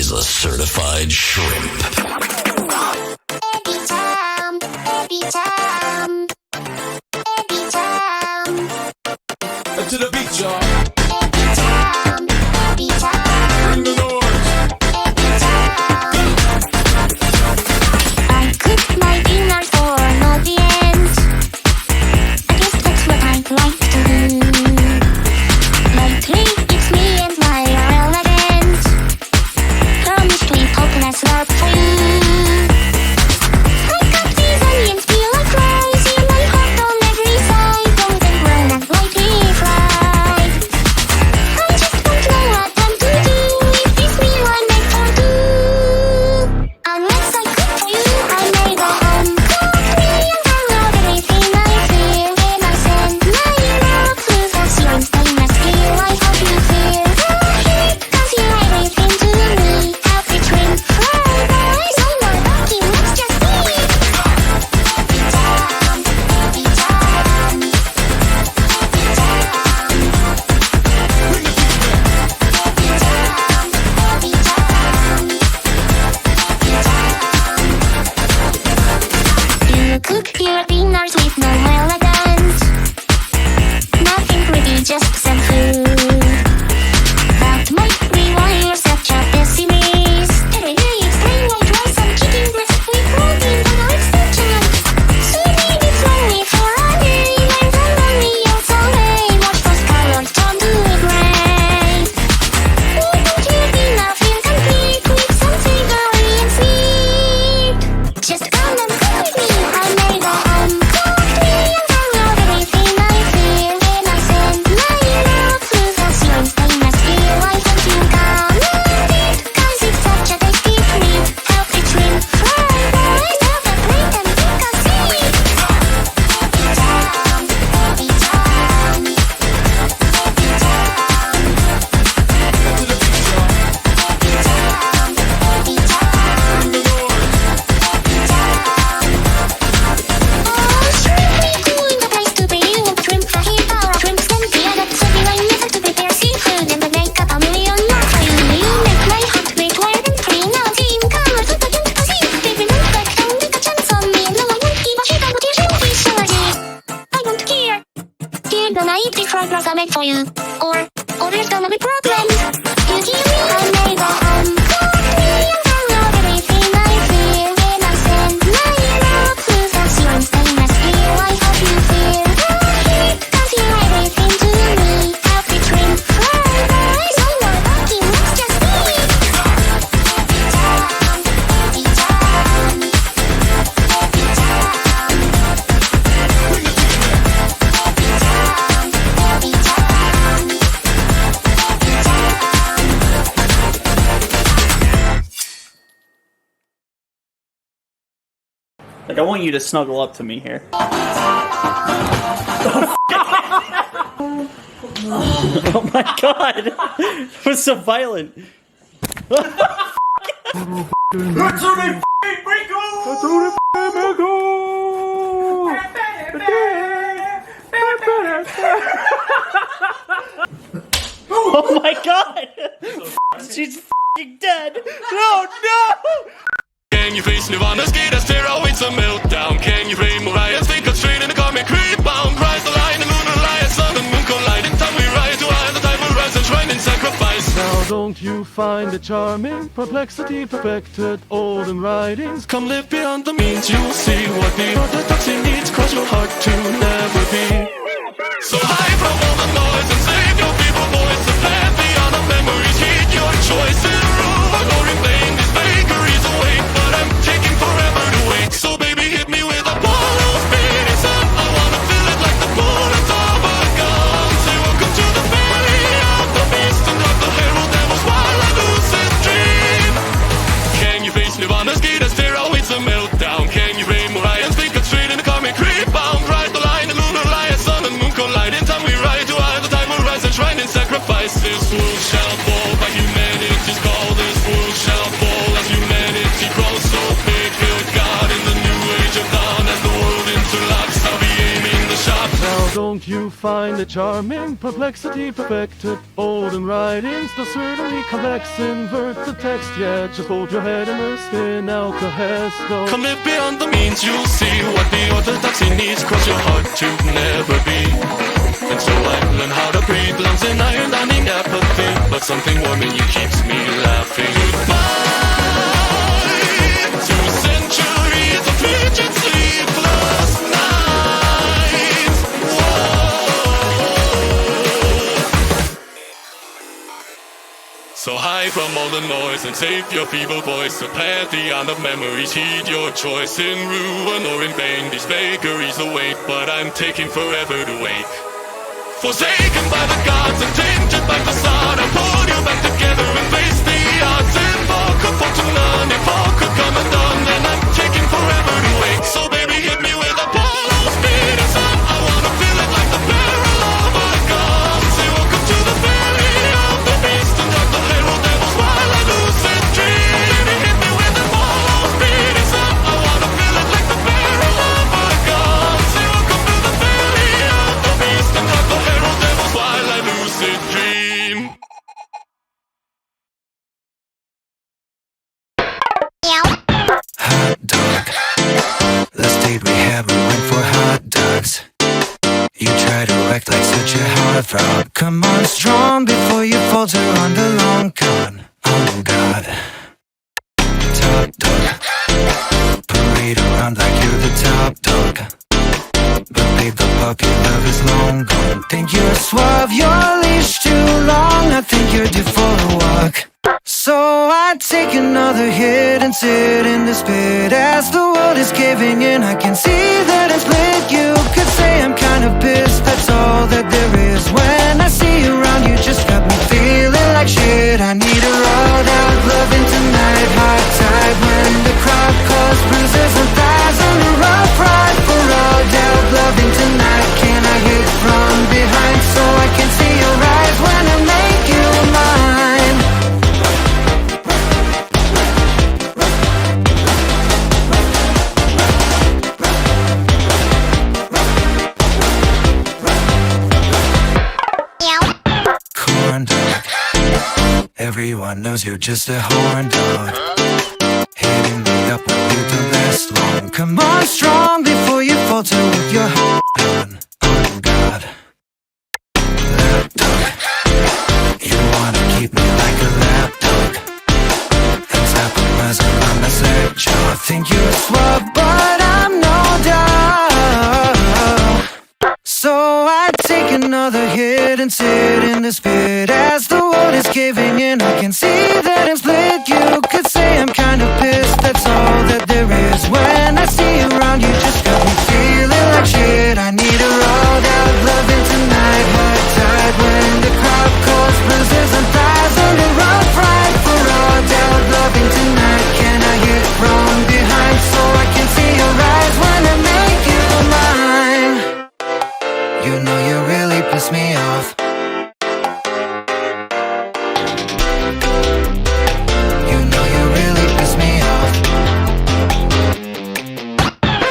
is a certified shrimp. Every time, every time, every time. To the beat, y'all. Every time, every time. Bring the noise. Every time. I cook my dinner for an audience. I guess that's what I'd like to do. Lately, it's me and my relevant. Promise to eat hopeless love for you. I got these onions peel like crazy. My heart on every side, golden brown and lightly fried. I just don't know what I'm to do. Is this meal I made for two? Unless I cook for you, I made a home cooked meal. I love everything I feel when I send my love to the ceiling. Stainless steel, I hope you feel the heat, 'cause you're everything to me. Happy shrimp fried rice on my bucket, let's just eat. Every time, every time, every time. Every time, every time, every time. You cook your dinners with no elegance. Nothing pretty, just some food. That might be why you're such a pessimist. Every day explain why try some chicken breast with protein, but now it's succulent. Sweetie, it's only for a day. I'm the lonely away. Watch those colors turn to gray. Wouldn't your dinner feel complete with some savory and sweet? Just come and cook with me. I made a home cooked meal. I love everything I feel when I send my love to the ceiling. Stainless steel, I hope you come and eat, 'cause it's such a tasty treat. Healthy shrimp fried rice, have a plate and take a seat. Every time, every time, every time. To the beat, y'all. Every time, every time, Bring the noise. every time. Oh, shrimp me cool in the place to be. You want shrimp fajita or shrimp scampi? I got so divine method to prepare seafood and then make up a million more for you. You make my heart beat wild and free. Now team colors with the jump to see. Baby, look back and take a chance on me. No, I won't give a shit about your shellfish allergy. I don't care. Here, then I eat the fried rice I made for you. Or there's gonna be problems. You hear me? I made a home cooked meal. I love everything I feel when I send my love to the ceiling. Stainless steel, I hope you feel the heat, 'cause you're everything to me. Happy shrimp fried rice on my bucket, let's just eat. Every time, every time, every time. Bring the beat, man. Every time, every time, every time. Like, I want you to snuggle up to me here. Oh my god! It was so violent. Oh my god! She's f***ing dead! No, no! Can you face Nirvana's gate as terror waits a meltdown? Can you blame Mariah's think of straight in the comic creep bound? Rise the line, the lunar lion, sun and moon collide. In time we rise to eyes, the time will rise and shrine in sacrifice. Now don't you find it charming? Perplexity perfected, olden writings. Come live beyond the means, you'll see what the orthodoxy needs. Cross your heart to never be so high from all the noise and save your people voice. The plan beyond the memories, heed your choice and rule. Ignoring vain, these vagaries await, but I'm taking forever to wait. So baby, hit me with a ball of spinning sun. I wanna feel it like the bullets of a gun. Say welcome to the valley of the beast and drop the herald devils while I lucid dream. Can you face Nirvana's gate as terror waits a meltdown? Can you blame Orion's think straight in the comic creep bound? Ride the line, the lunar lion, sun and moon collide. In time we ride to you find it charming? Perplexity perfected. Olden writings, though certainly complex. Invert the text, yeah. Just hold your head immersed in alcohol. Come live beyond the means, you'll see what the orthodoxy needs. Cross your heart to never be. And so I learn how to breathe. Lungs in iron, I need apathy. But something warm in you keeps me laughing. Goodbye to centuries of frigid sleepless nights. So hide from all the noise and save your feeble voice. A pantheon of memories, heed your choice. In ruin or in vain, these vagaries await. But I'm taking forever to wait. Forsaken by the gods and tainted by the sun, I pull you back together and face the odds. Invoke a fortune none, if all could come undone, then I'm taking forever to wait. So baby, hit me with Apollo's speed and sun. I wanna feel it like the peril of a god. Say welcome to the belly of the beast and drop the herald devils while I lucid dream. Baby, hit me with Apollo's speed and sun. I wanna feel it like the peril of a god. Say welcome to the belly of the beast and drop the herald devils while I lucid dream. Hot dog. Last date we had, we went for hot dogs. You try to act like such a heartthrob. Come on strong before you falter on the long con. Oh God. Top dog. Parade around like you're the top dog. But babe, the puppy love is long gone. Think you're suave, your leash too long. I think you're due for a walk. So I take another hit and sit in this pit. As the world is caving in, I can see that it's split. You could say I'm kind of pissed, that's all that there is. When I see you around, you just got me feeling like shit. I need a rawdog loving tonight. Hot tide when the crowd calls, bruises and thighs on a rough ride. For rawdog loving tonight, can I hit from behind so I can see your eyes when I make you mine? Corn dog. Everyone knows you're just a horn dog. Hitting me up when you don't last long. Come on strong before you falter with your horn on. Oh God. Lapdog. You wanna keep me like a lapdog. Heads up and muzzle on my slack jaw. Think you're suave, but I'm no dog. So I take another hit and sit in this pit. As the world is caving in, I can see that it's split. You could say I'm kind of pissed, that's all that there is. When I see you around, you just got me feeling like shit. I need a rawdog loving tonight. Hot tide when the crowd calls, bruises and thighs on the rough ride. For rawdog loving tonight, can I hit from behind so I can see your eyes when I make you mine? You know you really piss me off. You know you really piss me off.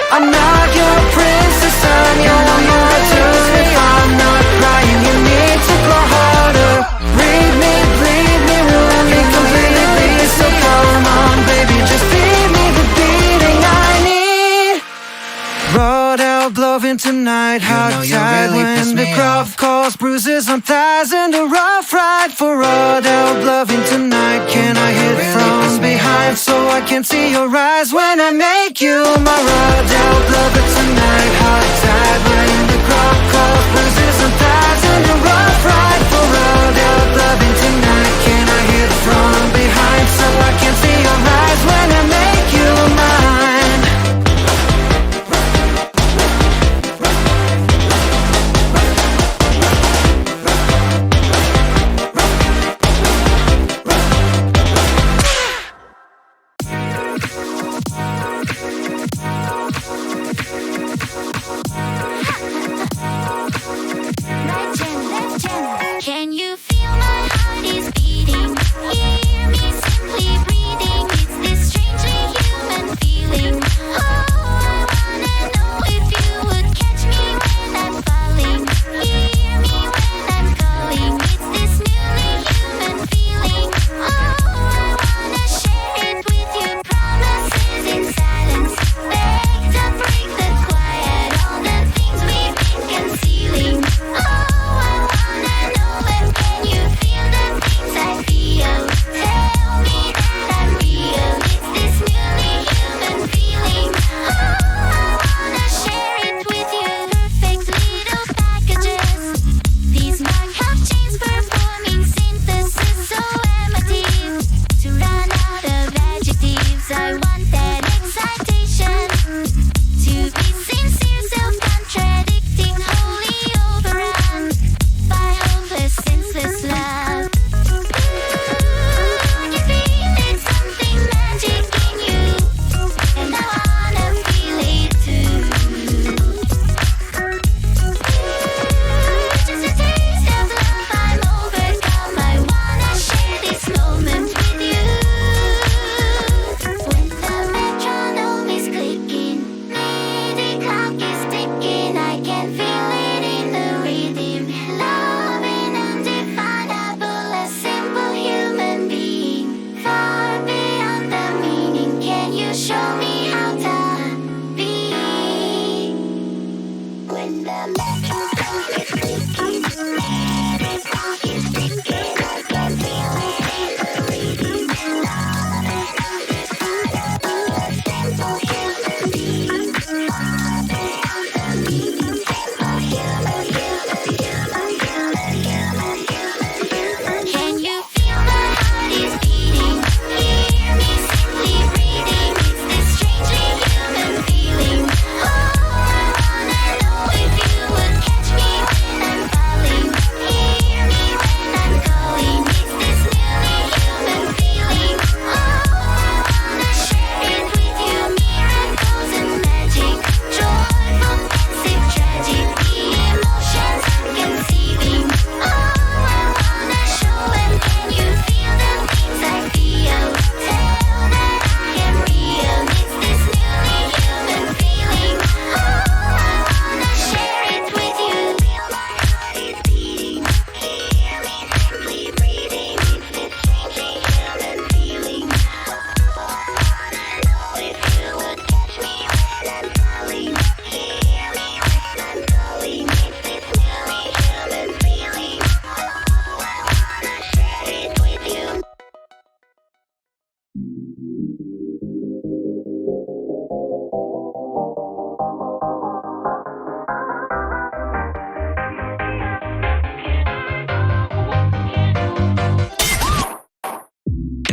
I'm not your princess, I'm your martyr. If I'm not crying, you need to go harder. Read me, bleed me, ruin me completely. So come on, baby, just feed me the beating I need. Rolled out, loving tonight. Hot tide when the crowd calls, bruises on thighs and a rough ride. For rolled out, loving tonight. Can I hit from behind so I can see your eyes when I make you my rolled out lover tonight? Hot tide when the crowd calls, bruises on thighs and a rough ride. For rolled out, loving tonight. Can I hit from behind so I can see your eyes when I make you mine? Right channel, left channel.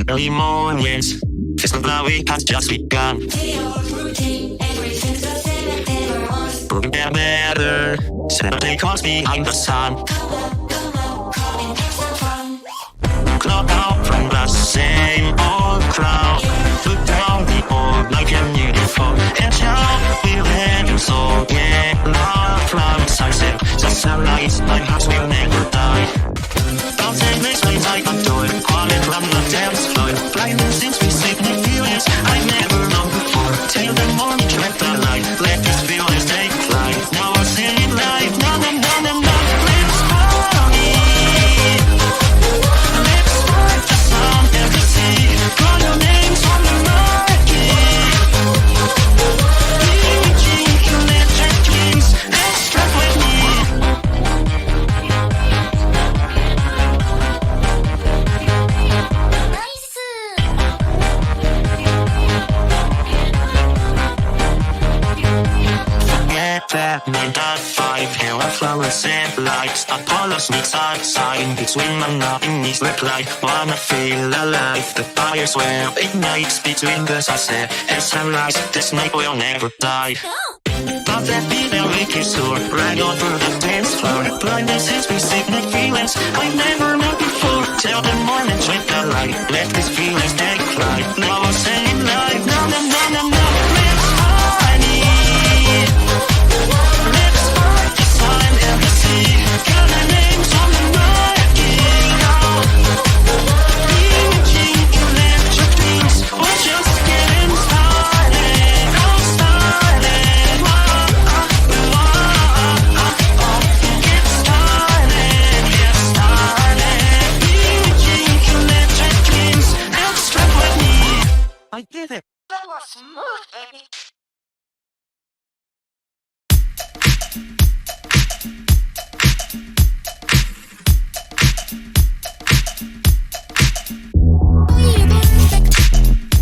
in early mornings. Feels like the week has just begun. Proving they're better. Saturday calls behind the sun. Cloud out from the same old crowd. Look down the old like a beautiful. And shout with angels so get love from sunset. The sunrise, my heart will never die. Bouncing this place I adore. Calling from the dance floor. Blinding since we sleep in feelings I never known before. Till the morning, track the light. Let these feelings take flight. Now I'll sing it live. No, no, no, no, no. Let's party. Let's spark the sun and the sea. Call your names on the marquee. Reaching electric dreams. Let's strap with me. That 9.5 here are flowers and lights. Apollo sneaks outside in between my nothing needs reply. Wanna feel alive. The fires will ignite between the sunset and sunrise. This night will never die. But that beat that wicked soar right over the dance floor. Blinded since we signal feelings I never known before. Till the morning with the light. Let these feelings take flight. Now I'll say it live. No, no, no, no, no. Let's party. Let's spark the sun and the sea. Got our names on the marquee now. Reaching electric dreams. We're just getting started. All started. Get started. Get started. Reaching electric dreams. Now strap with me. I did it. That was smooth, baby.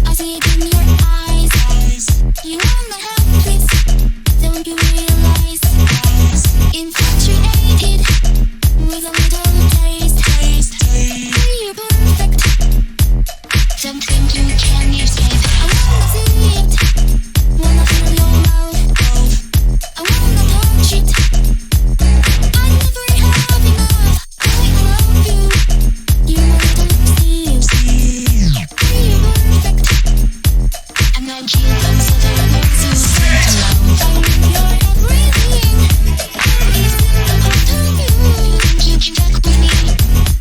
I see it in your eyes. You wanna have this, don't you realize? Infatuated with a little taste. You're perfect, something you can't escape. I wanna see it, wanna feel your mouth. I wanna touch it. I never have enough. I love you. You're my little steals. You're perfect. I'm not cute, I'm such a loser. You're everything. Every single part of you. You can talk with me.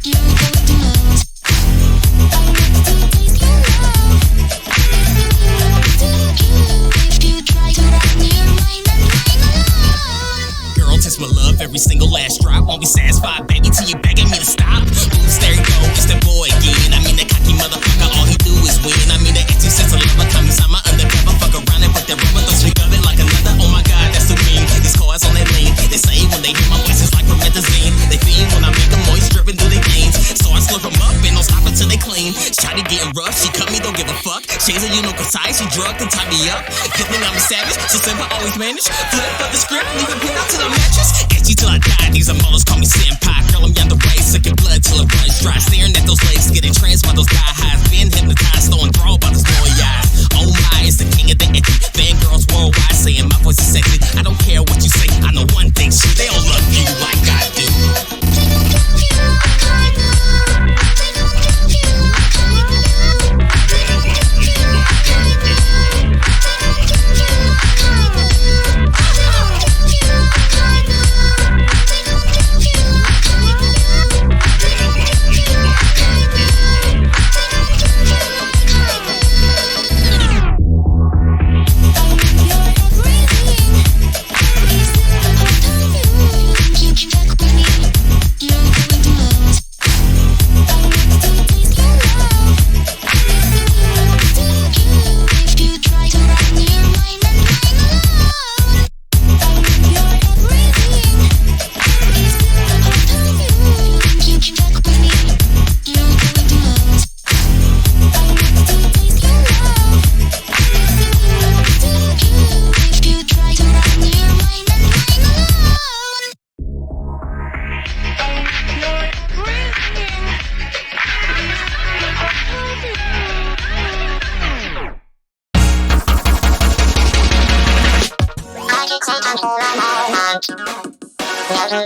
You're going to lose. I want to taste your love. Anything you want to do. If you try to run your mind and mine alone. Girl, test my love every single last drop. Won't be satisfied, baby, till you begging me to stop. Oops, there you go, it's that boy again. I mean, that cocky motherfucker, all he do is win. I mean, that empty sense of love, I come inside my undercover. Fuck around and put that rubber, don't speak of it like another. Oh my god, that's too mean. These cars on that lane, they say when they hear my voice, it's like promethazine. They fiend when I make them moist, driven through the gains. So I slurp them up and don't stop until they clean. Shawty getting rough, she cut me, don't give a fuck. Shades of you know concise, she drugged and tied me up. You think I'm a savage, so simple, always manage. Flip up the script, leave it pinned out to the mattress. Get you till I die, these are models call me senpai. Girl, I'm yonder way, sucking blood till it runs dry. Staring at those legs, getting tranced by those thigh highs. Being hypnotized, so enthralled by those boy eyes. Oh my, it's the king of the icky. Fangirls worldwide saying my voice is sexy. I don't care what you say, I know one thing, shit, they don't love you like I do. They don't love you like I do. They don't love you like I do. They don't love you like I do. They don't love you like I do. They don't love you like I do. They don't love you like I do. They don't love you like I do.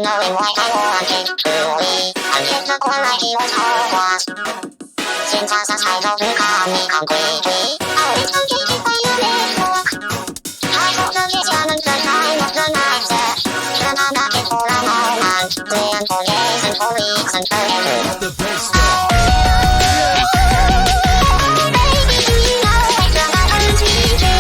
knowing why I wanted truly. And hit the core like he was hopeless. Synthesis had overcome me completely. Oh, it's completed by your network. I hope the vision and the time of the next step. Then I'm back in for a moment. Plan for days and for weeks and forever. The best Baby, do you know what the matters we do?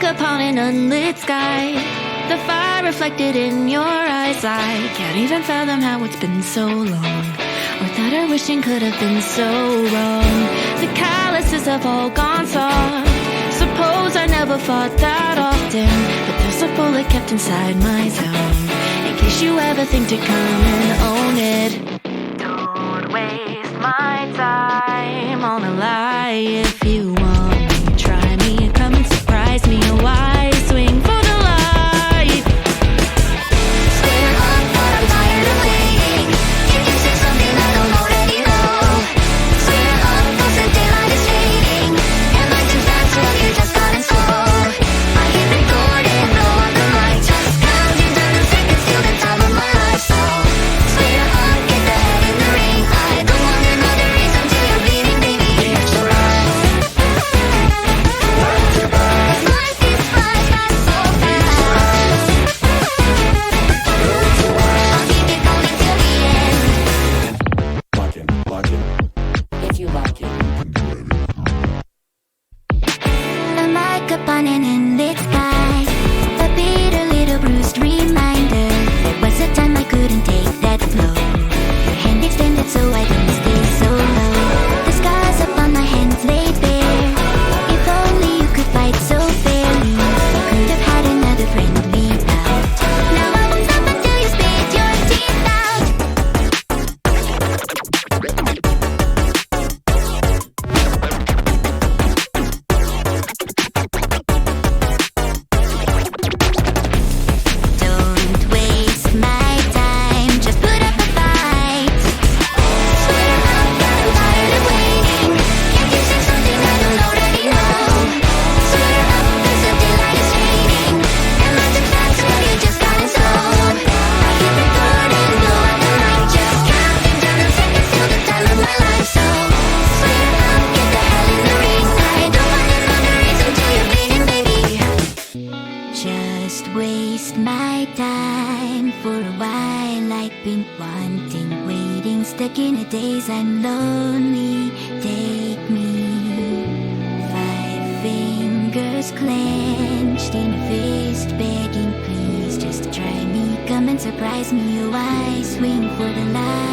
upon an unlit sky. The fire reflected in your eyes. I can't even fathom how it's been so long, or that our wishing could have been so wrong. The calluses have all gone soft. Suppose I never fought that often, but there's a bullet kept inside my zone, in case you ever think to come and own it. Don't waste my time on a lie. If you want me, try me, come and surprise me. A wise swing for the light. Square up, but I'm tired of waiting. Can you say something I don't already know? Square up, cause the daylight is fading, and lights and facts are up your just waste my time for a while. I've been wanting, waiting, stuck in a daze. I'm lonely, take me. 5 fingers clenched in a fist, begging please just try me, come and surprise me. Oh, I swing for the light.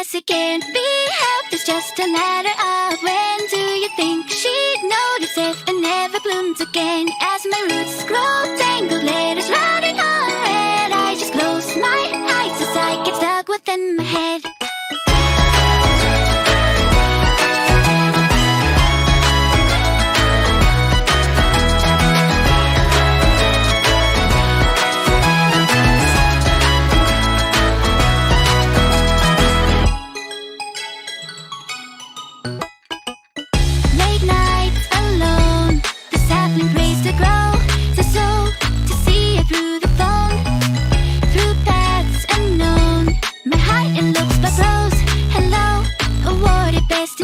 guess it can't be helped. It's just a matter of when do you think she'd notice if it never blooms again. As my roots grow tangled, letters writing on red, I just close my eyes as I get stuck within my head.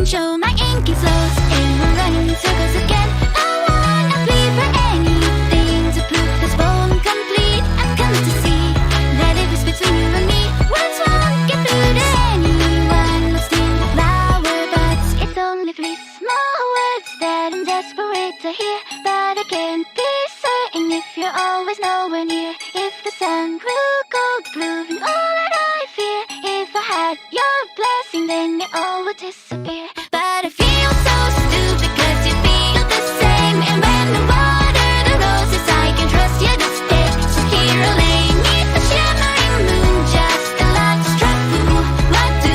Show my ink is lost and we're running in circles again. I wanna plead for anything to prove this poem complete. I've come to see that if it's between you and me, words won't get through to anyone lost in the flower buds. It's only 3 small words that I'm desperate to hear, but I can't be certain if you're always nowhere near. If the sun grew cold, proving all that I fear, if I had your blessing, then it all would disappear. But I feel so stupid cause you feel the same. And when I water the roses, I can trust you to stay. So here I lay neath the shimmering moon, just a lost track fool. What do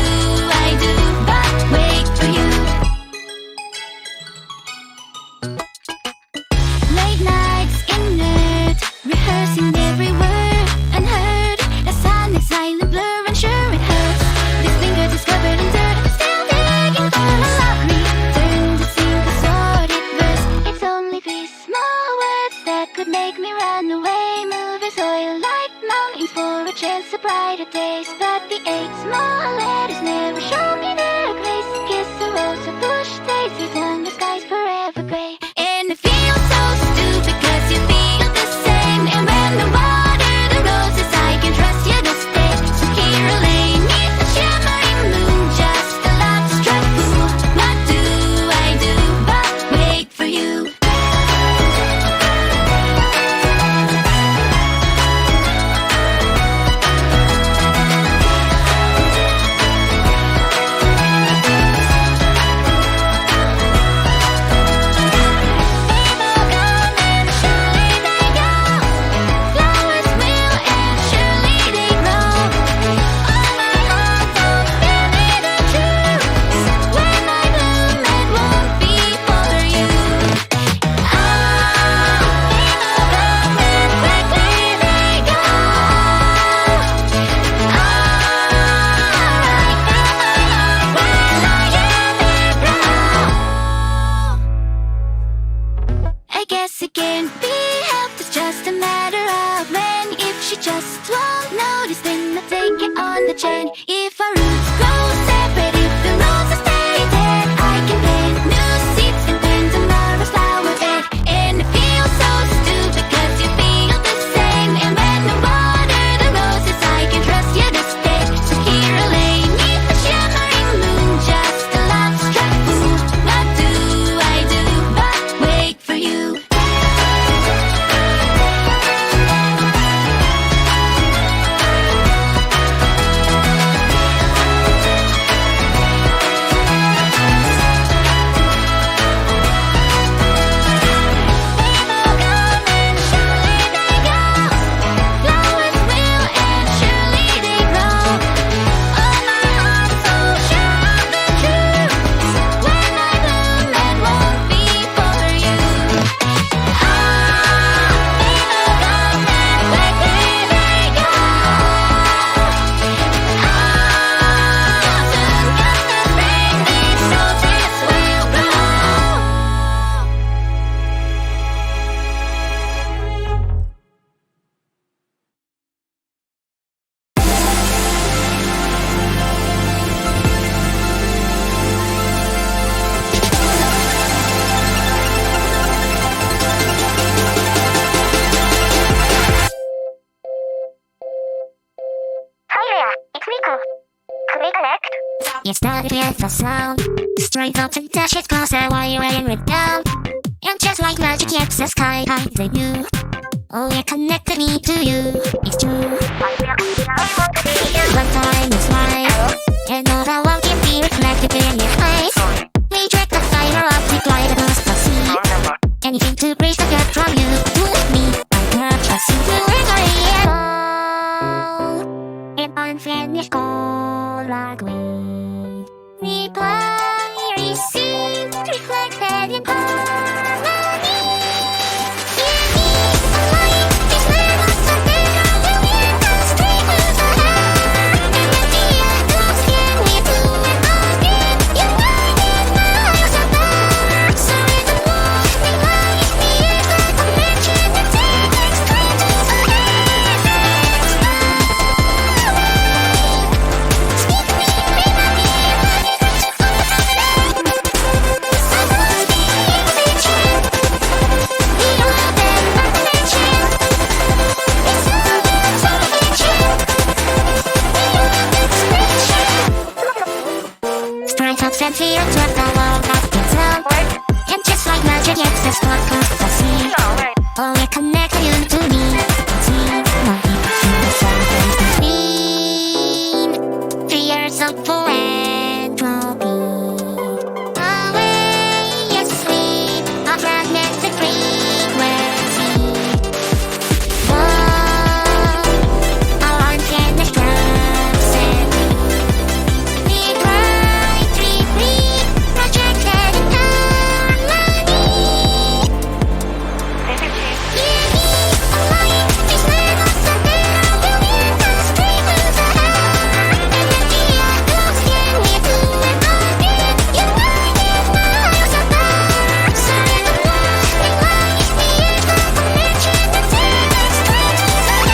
I do but wait for you? Late nights inert, rehearsing every word unheard. The sun is silent blur, unsure it hurts. This finger discovered in dirt, still digging for a lock return to sing the sordid verse. It's only 3 small words that could make me run away, moving soil like mountains for a chance of brighter days. But the 8 small letters never show me their grace. Kiss a rose or push daisies and the sky's forever gray. And I feel so stupid cause you feel the same. And when I water the roses, I can trust you to stay. So here I lay neath the shimmering moon, just a lost track fool. What do I do but wait for you? I guess it can't be helped, it's just a matter of when. If she just won't notice, then I'll take it on the chin. If our roots grow separate, if the roses stay dead, I can plant new seeds and plant tomorrow's flower bed. And I feel so stupid cause you feel the same. And when I water the roses, I can trust you to stay. So here I lay neath the shimmering moon, just a lost track fool. What do I do but wait for you? You started with a sound, straight up and dash it closer while you're laying it down. And just like magic, it's the sky hiding you. Oh, it connected me to you. It's true. One time is right, and all I want can be reflected in your face. We drag the fire up to glide across the sea. Anything to bridge the gap from you to me. I can't trust you to an unfinished goal like we reply, receive, reflected in harmony. Give me a light, it's never something I will hear us straight to the heart. And the echoes can we do it again? United miles apart. So in the war, realize the echo connection that takes us straight to the heart. Strength of sentience with the world of itself. And just like magic, it's this podcast I see. Oh, it connects you to me. See, my between 3 years of philanthropy. Away, yes, sweet, a fragmented frequency. Whoa, our unfinished drums and we bright, projected in harmony. Give me a light, it's never something I will hear us straight to the heart. And the echoes can we do it again? United miles apart. So in the war, realize the echo connection that takes us straight to the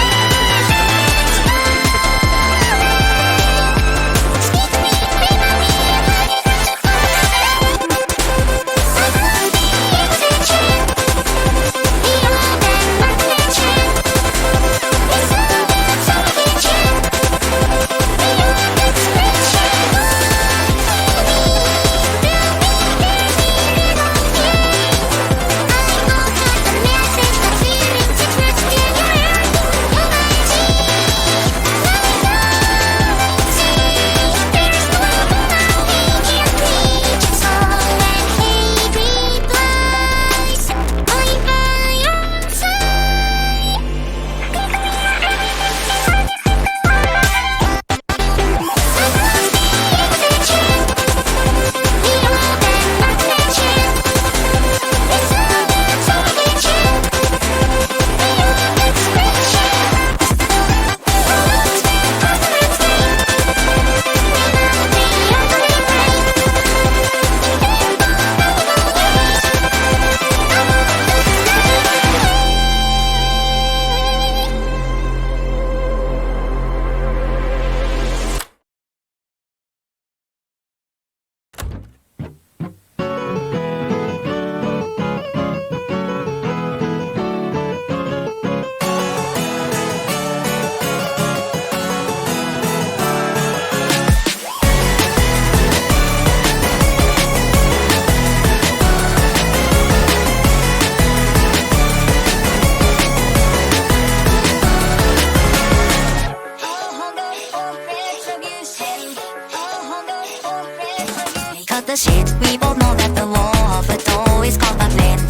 Cut the shit, we both know that the war of a toe is called a flint.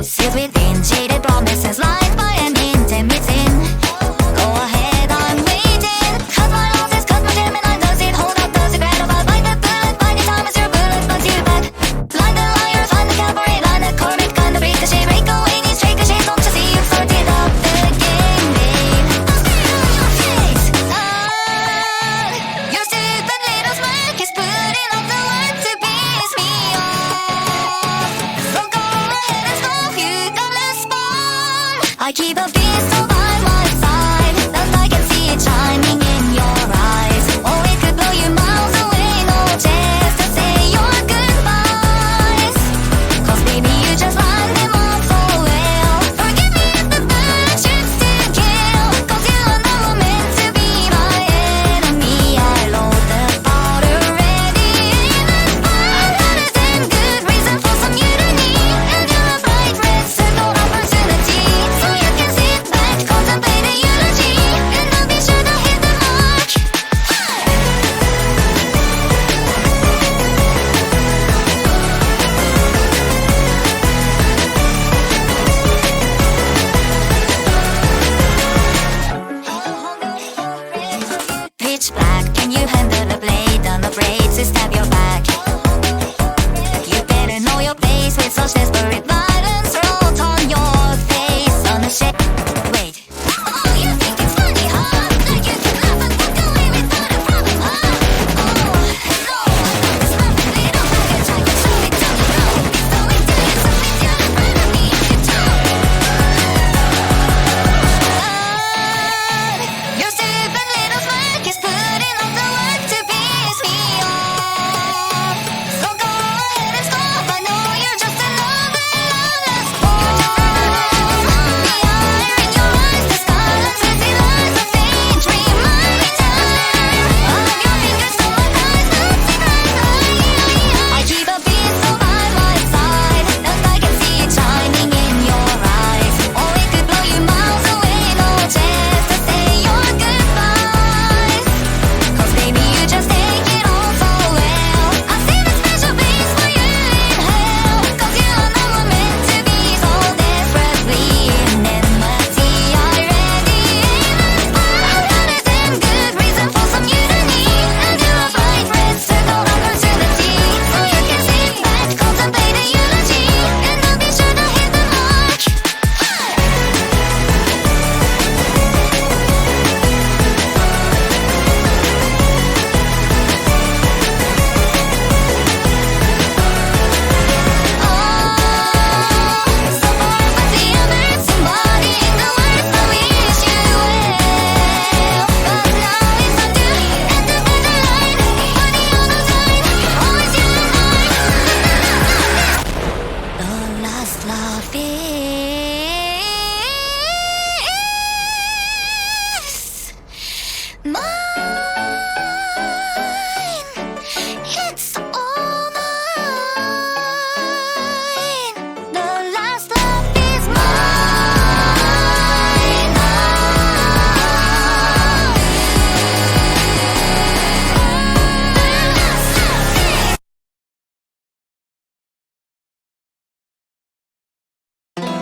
Sit within jaded promises lied by an intermittent. Go ahead, I'm waiting. Cut my losses, cut my Gemini. Does it hold up? Does it gratify? Bite the bullet, by the time as your bullet bugs you back. Line the liars, line the cavalry, line the Corvette, kind of ricochet, break away, knees, shake a shade, don't you see you've started up the game, babe? I'll stay on your face. Your stupid little smirk is putting up the work to piss me off. So go ahead and stop, you got less fun. I keep a pistol by my side, and I can see it shining in your eyes. Oh, it could blow you miles away, no chance to say your goodbyes. 'Cause baby, you just lined them up so well. Forgive me if the bird shoots to kill, 'cause you are never meant to be my enemy. I load the powder ready in the fire. That is a good reason for some mutiny. And you're a bright red circle opportunity.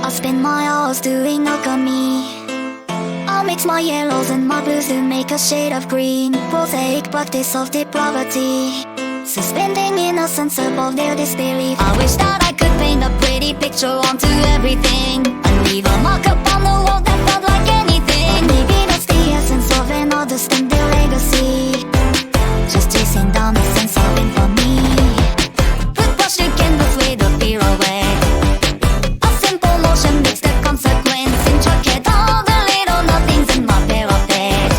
I spend my hours doing alchemy. I mix my yellows and my blues to make a shade of green. Prosaic practice of depravity, suspending innocence above their disbelief. I wish that I could paint a pretty picture onto everything and leave a mark upon the wall that felt like anything. Maybe that's the essence of an artist and their legacy, just chasing down the sense of infamy. Put brush to canvas, way the fear away. A simple motion makes the consequence intricate. All the little nothings in my parapet.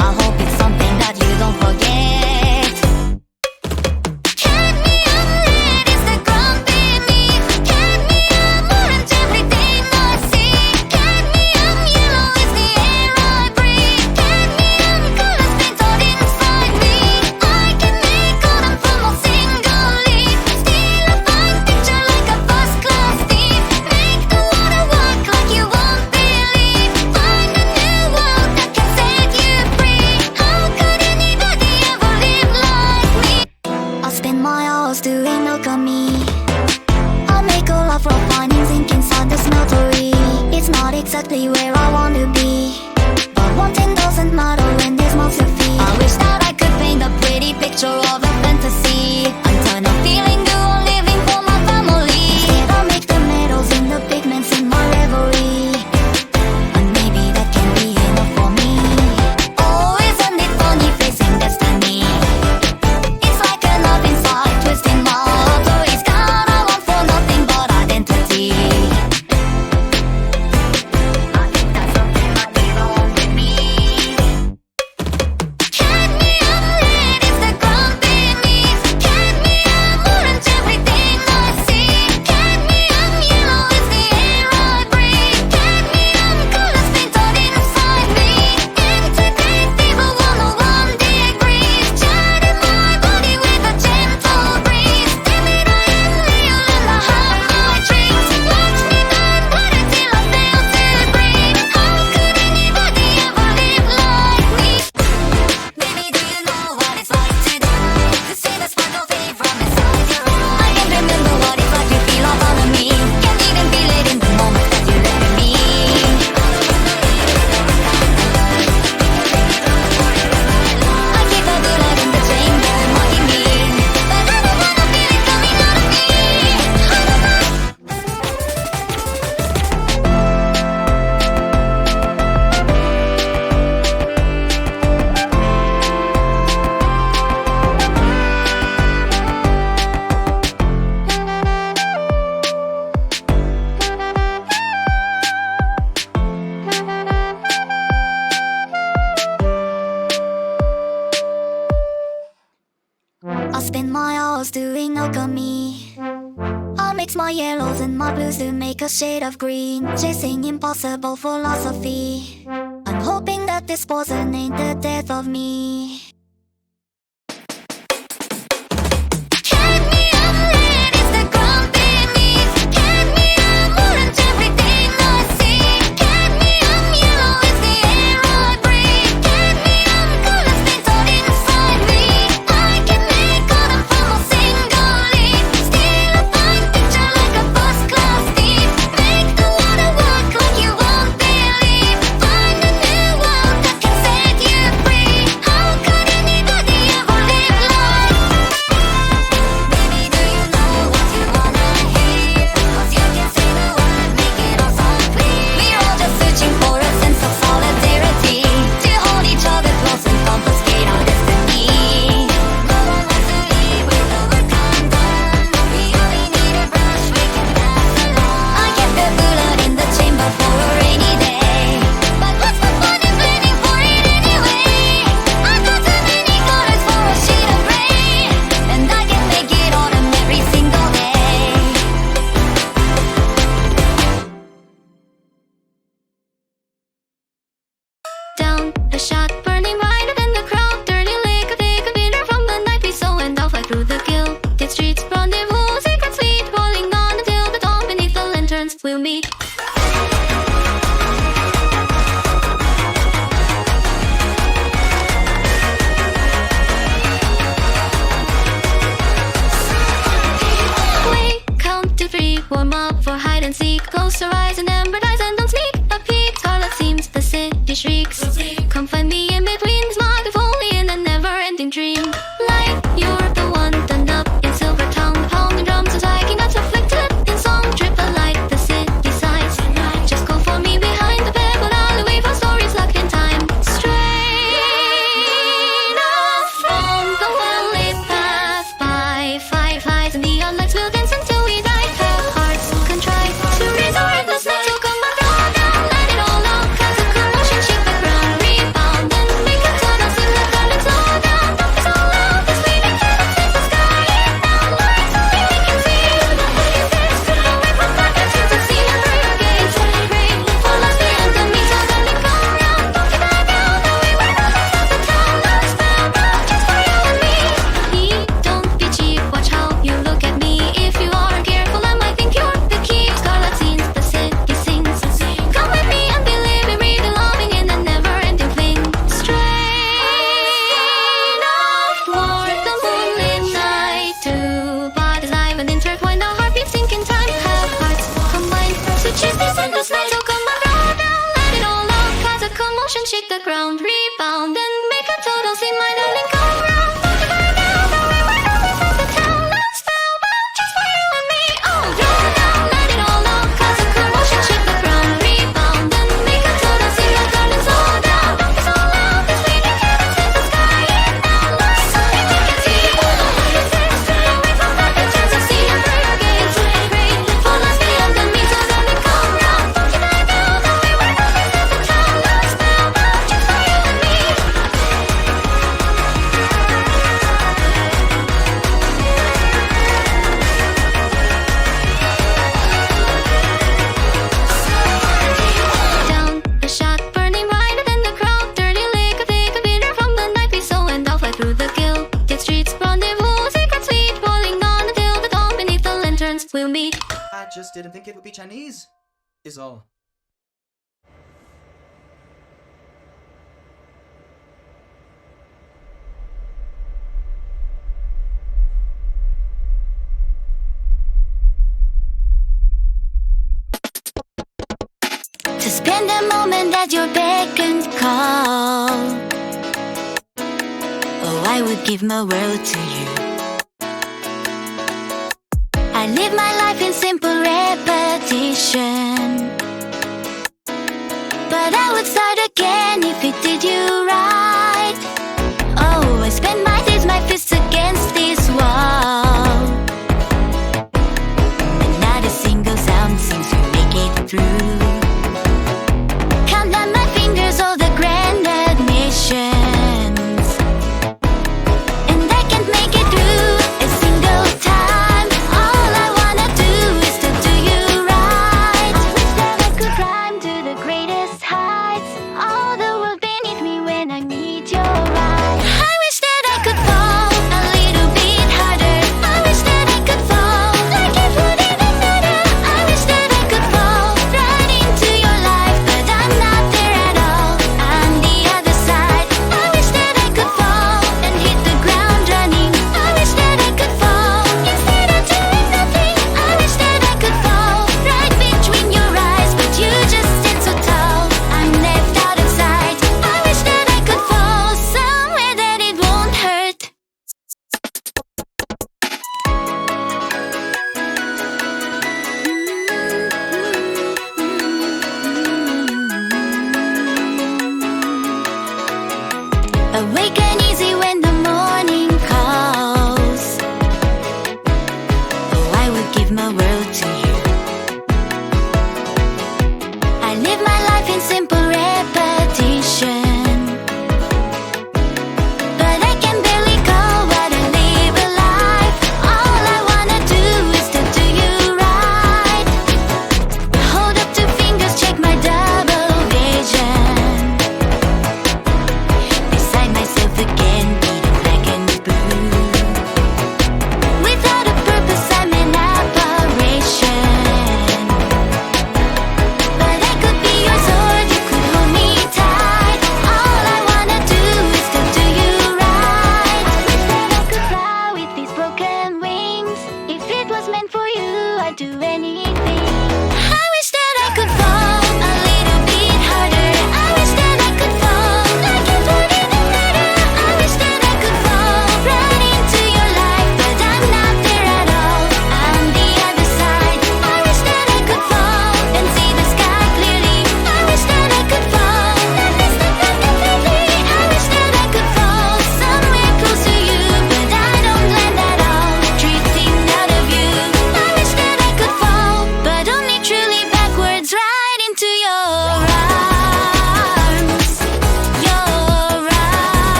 I hope it's something that you don't forget. Cadmium red is the ground beneath. Cadmium orange everything I see. Cadmium yellow is the air I breathe. Cadmium colors painted inside me. I can make autumn from a single leaf. Steal a fine picture like a first class thief. Make the water work like you won't believe. Find a new world that can set you free. How could anybody ever live like me? I spend my hours doing alchemy. I make all of raw findings ink inside the smeltery. It's not exactly where I want to be, but wanting doesn't matter when there's mouths to feed. I wish that I could paint a pretty picture of a fantasy and turn a feeling to a living for my family. Instead I make the metals and the pigments in my reverie, and maybe that can be enough for me. Oh, isn't it funny facing destiny? It's like a love inside, twisting my heart. So it's got I want for nothing but identity. I think that's something that belongs with me. Cadmium red is the ground beneath. Cadmium orange everything I see. Cadmium yellow is the air I breathe. Cadmium colors painted inside me. Integrate fever 101 degrees. Chat in my body with a gentle breeze. Timid I am, real and I have my dreams. Watch me burn brighter till I fail to breathe. How could anybody ever live like me? Baby, do you know what it's like to die? To see the sparkle fade from inside your eyes. I can remember what it's like to feel all on me. Can't even feel it in the moment that you look at me. I keep a bullet in the chamber, mocking me, but I don't wanna feel it coming out of me. I spend my hours doing alchemy. I mix my yellows and my blues to make a shade of green, chasing impossible philosophy, and hoping that this poison ain't the death of me. Cadmium red is the ground beneath. Cadmium orange everything I see. Cadmium yellow is the air I breathe. Cadmium colors painted inside me. I can make autumn from a single leaf. Steal a fine picture like a first class thief. Make the water work like you won't believe. Find a new world that can set you free. How could and seek. Close your eyes and empathize and don't sneak a peek. Scarlet seems the city shrieks. Come find me in between, smots Foley in a never-ending dream. Light, you're the one done up in silver tongue, pounding drums and striking us afflicted in song. Triple light, the city sighs. Just go for me behind the pebble alleyway for stories locked in time. Straight up from the well-lit path by fireflies and neon lights will dance until we die. Have hearts contrite to raise our endless night. So come and throw down, let it all out. Cause a commotion shake the ground, rebound and make a total sing the darling slow down. It's all out, this fleeting cannot take the sky. Now lights we can see. It's to the way from back and to see and through your gates. Rain fall as the enemy, so darling come round. Don't you back out, the way we're not the town. Love spellbound just for you and me. Don't be cheap, watch how you look at me. If you aren't careful, I might think you're the key. Scarlet scenes, the city sings. Come with me and believe me, read the loving in a never-ending fling. Straight up toward the moonlit night. Two bodies live and intertwined, our heartbeats sync in time. Have hearts combined to chase this endless night. So come and throw down, let it all out. Cause a commotion shake the ground, rebound and make a total scene. My darling, come round. Don't you back out, the way we're not the town. Love spellbound just for you and me. Oh, throw down, let it all out. Cause a commotion shake the ground, rebound and make a total scene. My darling, slow down. It's all out, this fleeting cannot take the sky. Now love something we can see. It's to the way from back and to see and through your gates. Rain fall as the enemy, so darling, come round. Don't you back out, the way we're not the town. Love spellbound just for you and me. Down a shot, burning brighter than the crowd. Dirty liquor, take a bitter from the night we saw, and I'll fly through the gilded streets. Rendezvous, secret sweet, rolling on until the dawn beneath the lanterns we'll meet. I just didn't think it would be Chinese, is all. To spend a moment at your beck and call. Oh, I would give my world to you. I live my life in simple repetition, but I would start again if it did you right. Oh, I spend my days, my fists against this wall, and not a single sound seems to make it through. Count on my fingers all the grand admissions, and I can't make it through.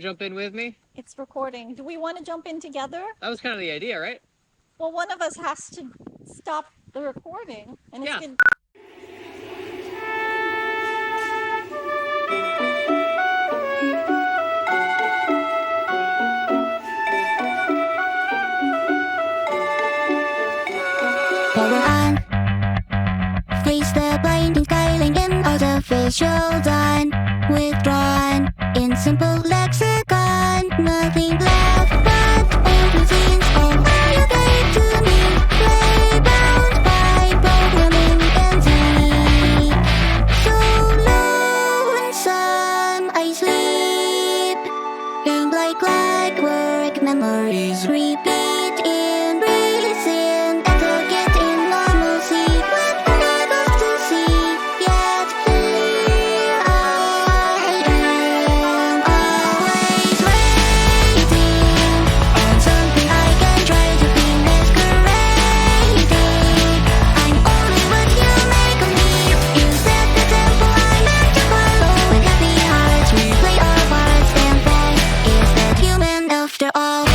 jump in with me? It's recording. Do we want to jump in together? That was kind of the idea, right? Well, one of us has to stop the recording. And Yeah. it's good. Power on. Face the blinding skyline in artificial dawn. Withdrawn in simple lexicon. Nothing left but old routines. All you gave to me. Play bound by programming entity. So lonesome I sleep. And like clockwork memories repeat in reason. Get in normalcy. What I got to see. Yet here I am. Always waiting on something I can try to be masquerading. I'm only what you make of me. You set the tempo I meant to follow. With happy hearts we play our parts and fall. Is that human after all?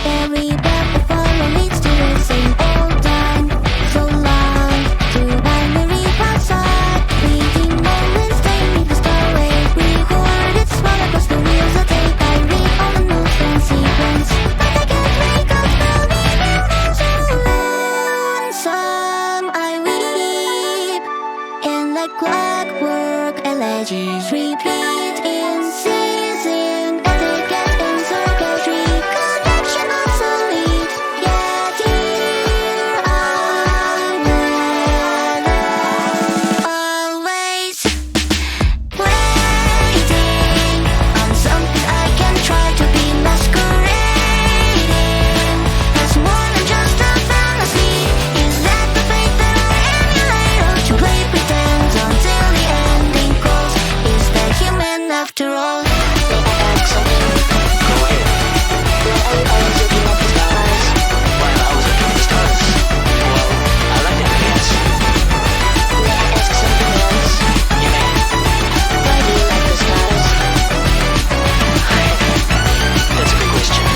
Every path I follow leads to the same old time. So long to binary facade. Fleeting moments take me the starway. We hoard it small across the wheels I take. I read all the notes and sequence, but I can't wake up now. Even so lonesome I weep. And like clockwork elegies repeat in season. Etiquette in circuitry. Connection obsolete. Yet here I am. Always waiting on something I can try to be masquerading as more than just a fantasy. Is that the fate that I emulate, or to play pretend until the ending calls? Is that human after all? May I ask something? Go ahead. Why are you always looking at the stars? Why am I always looking at the stars? Well, I like that dance. May I ask something else? You may. Why do you like the stars? That's a good question.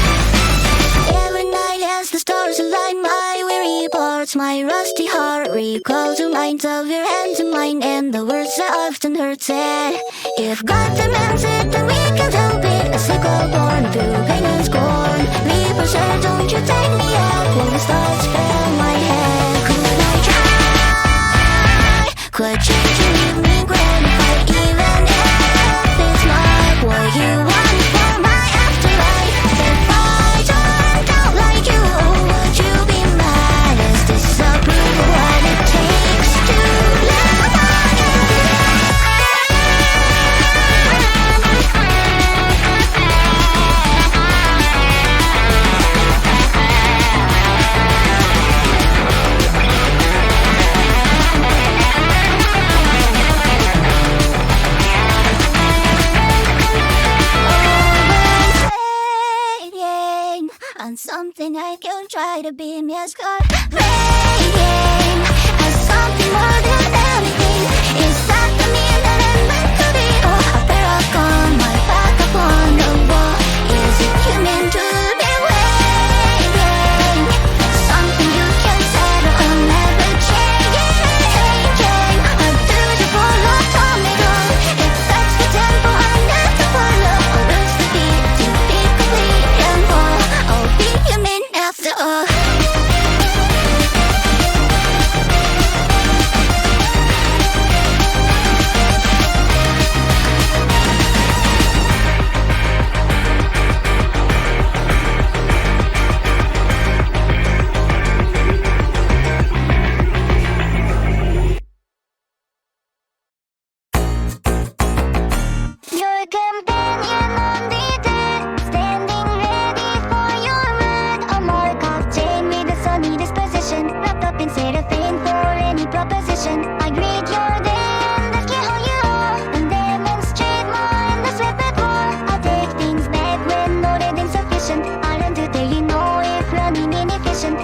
Every night as the stars align, my weary parts, my rusty heart recalls the minds of your hand to mine, and the words I often heard said, if God demands it, then we can't help it. A sickle born through pain and scorn. Leave sir, don't you take me out when the stars fill my head. Could I try? Could change and leave me gratified, even if it's not what you want for my afterlife. If I turned out like you, would you be mad? Is this disapprove what it takes to live on? Waiting on something I can try to be masquerading as something more than anything. Is that the mean that I'm meant to be? Oh, a paragon, my back upon the wall. Is it human to be waiting? Something you can settle on, never changing. A dutiful automaton. If that's the tempo I'm meant to follow, or lose the beat to be complete and fall. I'll be human after all. Your companion on the dead, standing ready for your word. A mark of Jamie, the sunny disposition, wrapped up in cellophane for any proposition. I greet your day and ask you how you are, and demonstrate more endless repertoire. I'll take things back when noted insufficient. I learn to tell you no if running inefficient.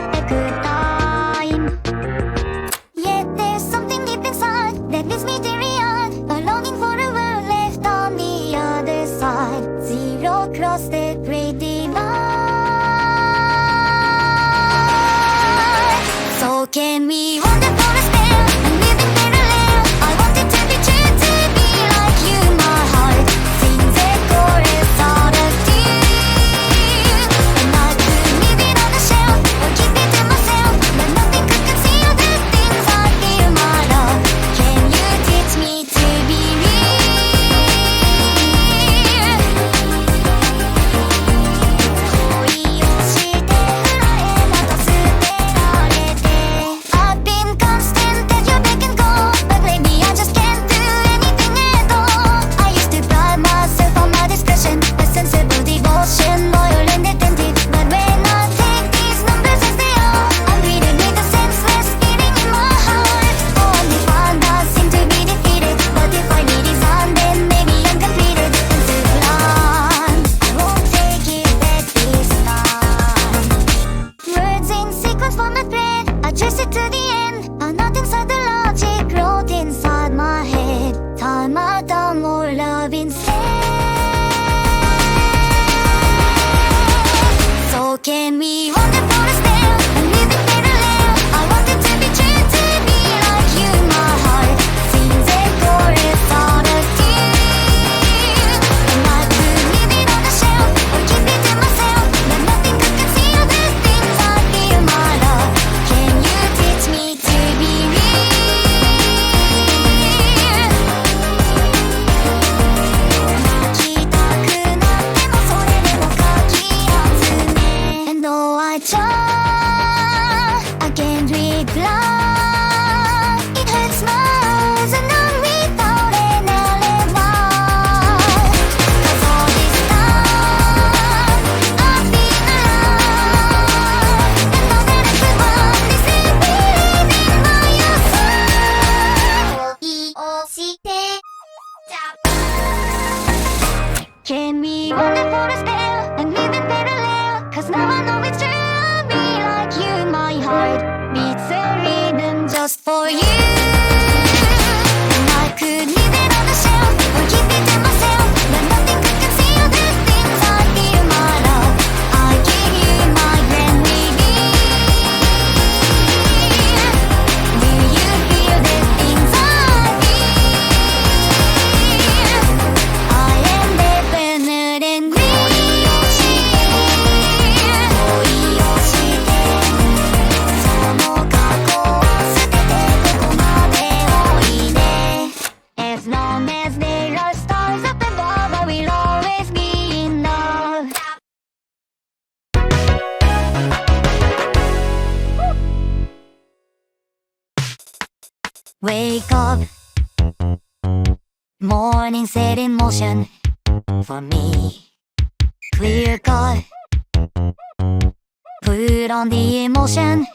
Can we wander for a spell and live in parallel? Cause now I know it's true. Be like you, my heart beats a rhythm just for you. And I could leave it on the shelf or keep it to myself, but nothing could conceal these things I feel, my love. I give you my grand reveal. Do you feel the things I feel? I am definite and real. その過去を捨ててここまでおいで As long as there are stars up above, I will always be in love. Wake up, morning set in motion for me. Clear cut, put on the emotion,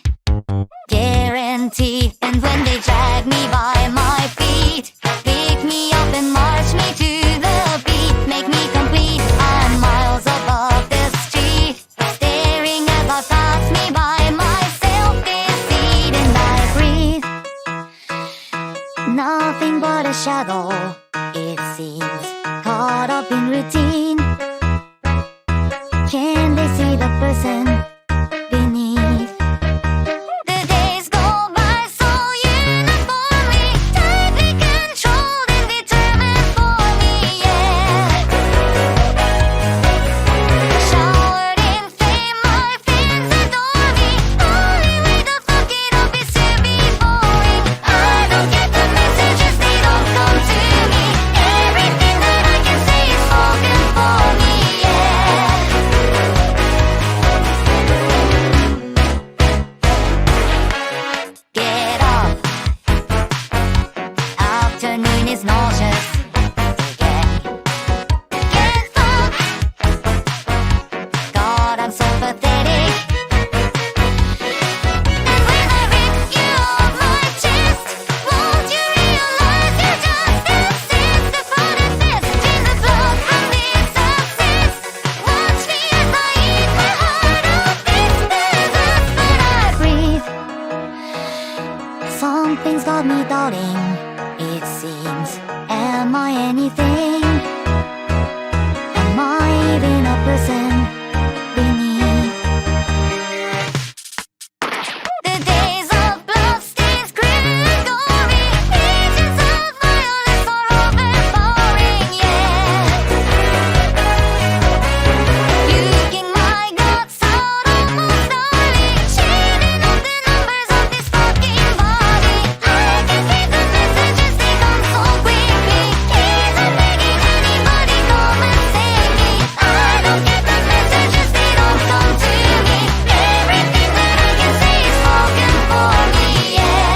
guaranteed. And when they drag me by my feet, pick me up and march me to the beat, make me complete. I'm miles above the street, staring as I pass me by myself, deceit, and I breathe. Nothing but a shadow, it seems, caught up in routine. Can they see the person beneath? The days go by so uniformly, tightly controlled and determined for me, yeah. Showered in fame, my fans adore me. Only way to fuck it up is to be boring. I don't get the messages, they don't come to me. Everything that I can say is spoken for me, yeah. Get up. Afternoon is nauseous. Get up. God, I'm so pathetic. And when I rip you off my chest, won't you realize you're just a sister for the best? In the blood from this success. Watch me as I eat my heart up. It's the last but I breathe. Something's got me doubting, it seems. Am I anything? Am I even a person beneath? The days of bloodstains, cruel and gory, pages of violence are overpowering, yeah. Puking my guts out almost daily, shading up the numbers of this fucking body. I can read the messages, they come so quickly. Please, I'm begging anybody, come and save me. I don't get the messages, they don't come to me. Everything that I can say is spoken for me, yeah.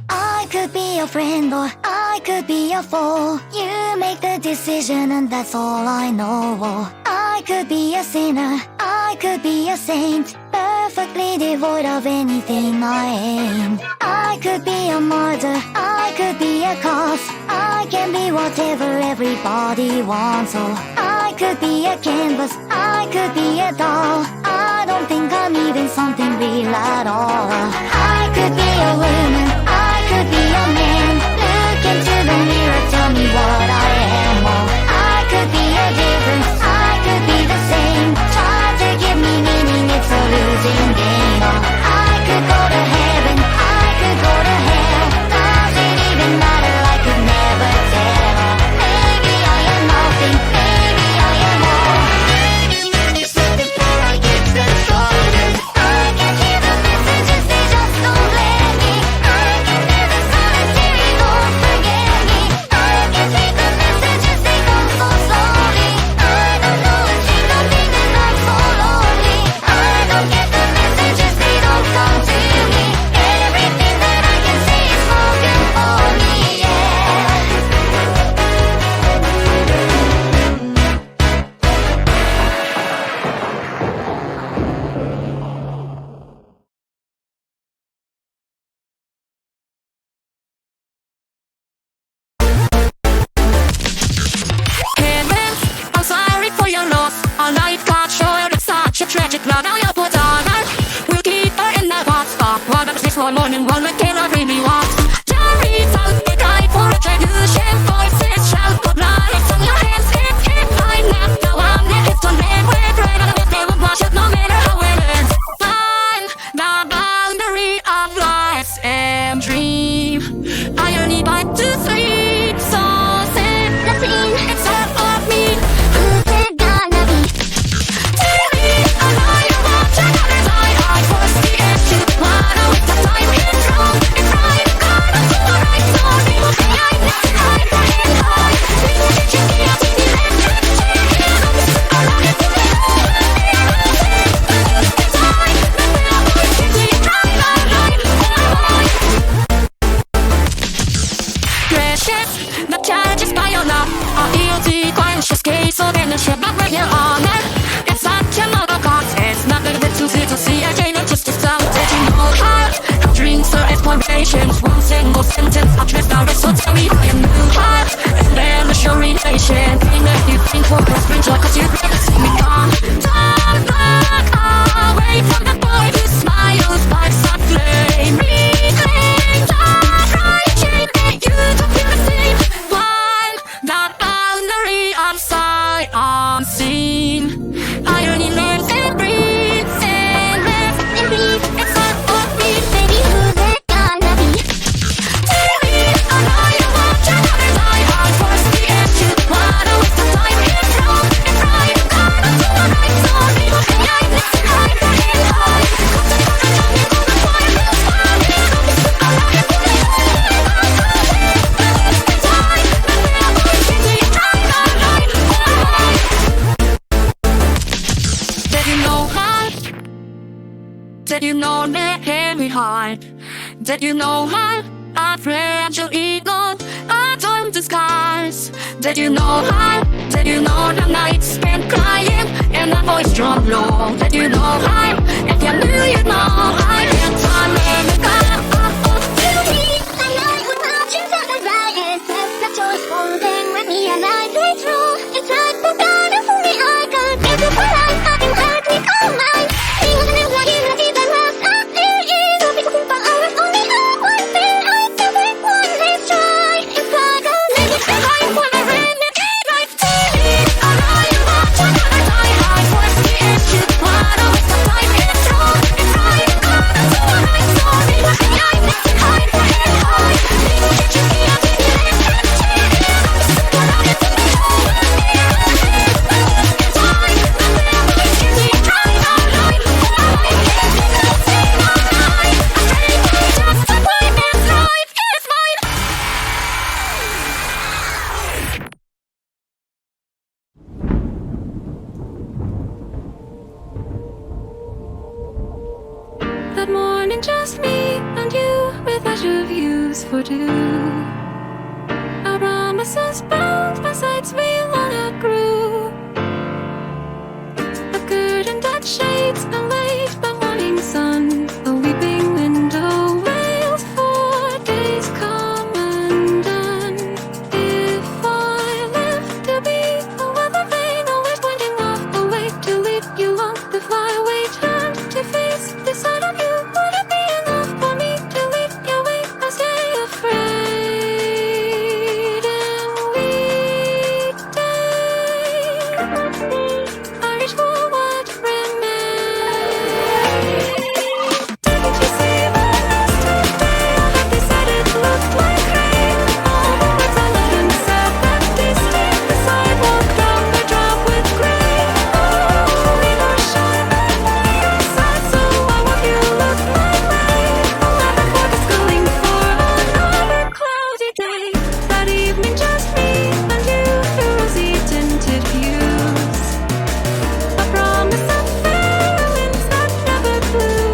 I could be a friend or I could be a foe. You make the decision and that's all I know. I could be a sinner, I could be a saint, perfectly devoid of anything I ain't. I could be a martyr, I could be a cause. I can be whatever everybody wants. Oh, I could be a canvas, I could be a doll. I don't think I'm even something real at all. I could be a woman, I could be a man. Look into the mirror, tell me what I am. Oh, I could be a difference, I could be the same. Try to give me meaning, it's a losing game. Oh, I could go to heaven, I could go to hell. Does it even matter? I could never tell. Maybe I am nothing, maybe I am all. Maybe something before I get Did you know that heavy heart? Did you know my fragile ego? A torn disguise. Did you know I? Did you know the nights spent crying and my voice dropped low? Did you know I? If you knew, you know I can't let it go. Feel me, I know without you that I write it. The choice holding with me and I play through. It's like the God of me I could get it for life. I can hurt me all night. He wasn't in what you did that last I did. So because if I was only up one thing, I'd never one last try. It's like a little bit high for the renegade right to me. I know you want to die hard. What's the issue? What always the life is wrong. It's right, God, that's what I saw. It was the eyes that can hide my head high. People get you see, I did it, it's empty. I'm just what I did to me. That morning just me and you with leisure views for two. Our promises bound by sights we long outgrew. A curtain that shades a late but morning sun. A weeping window wails for days come undone. If I live to be a weather vane, always pointing off the way to lead you on the flyaway, turn to face the side of you. Would it be enough for me to lead your way? I stay afraid and weak day. I reach for what remains. Didn't you see the last day? They said it looked like rain. All the words I loved and said that they stayed. The sidewalk drop by drop with gray. Oh, we were shine by your side, so why won't you look my way? The weather forecast calling for another cloudy day. That evening just me and you through rosy tinted views. A promise of fair winds that never blew.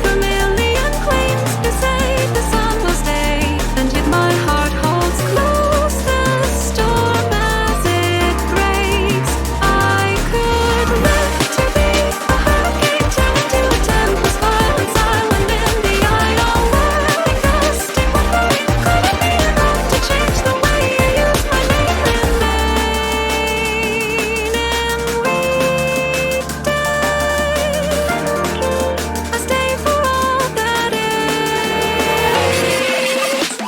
Vermilion claims to say the sun will stay, and yet my heart holds close the storm as it breaks. I could live to be a hurricane, turn into a tempest, violent, silent in the eye. All whirling, gusting, whimpering. Could it be enough to change the way you use my name and I stay for all that is.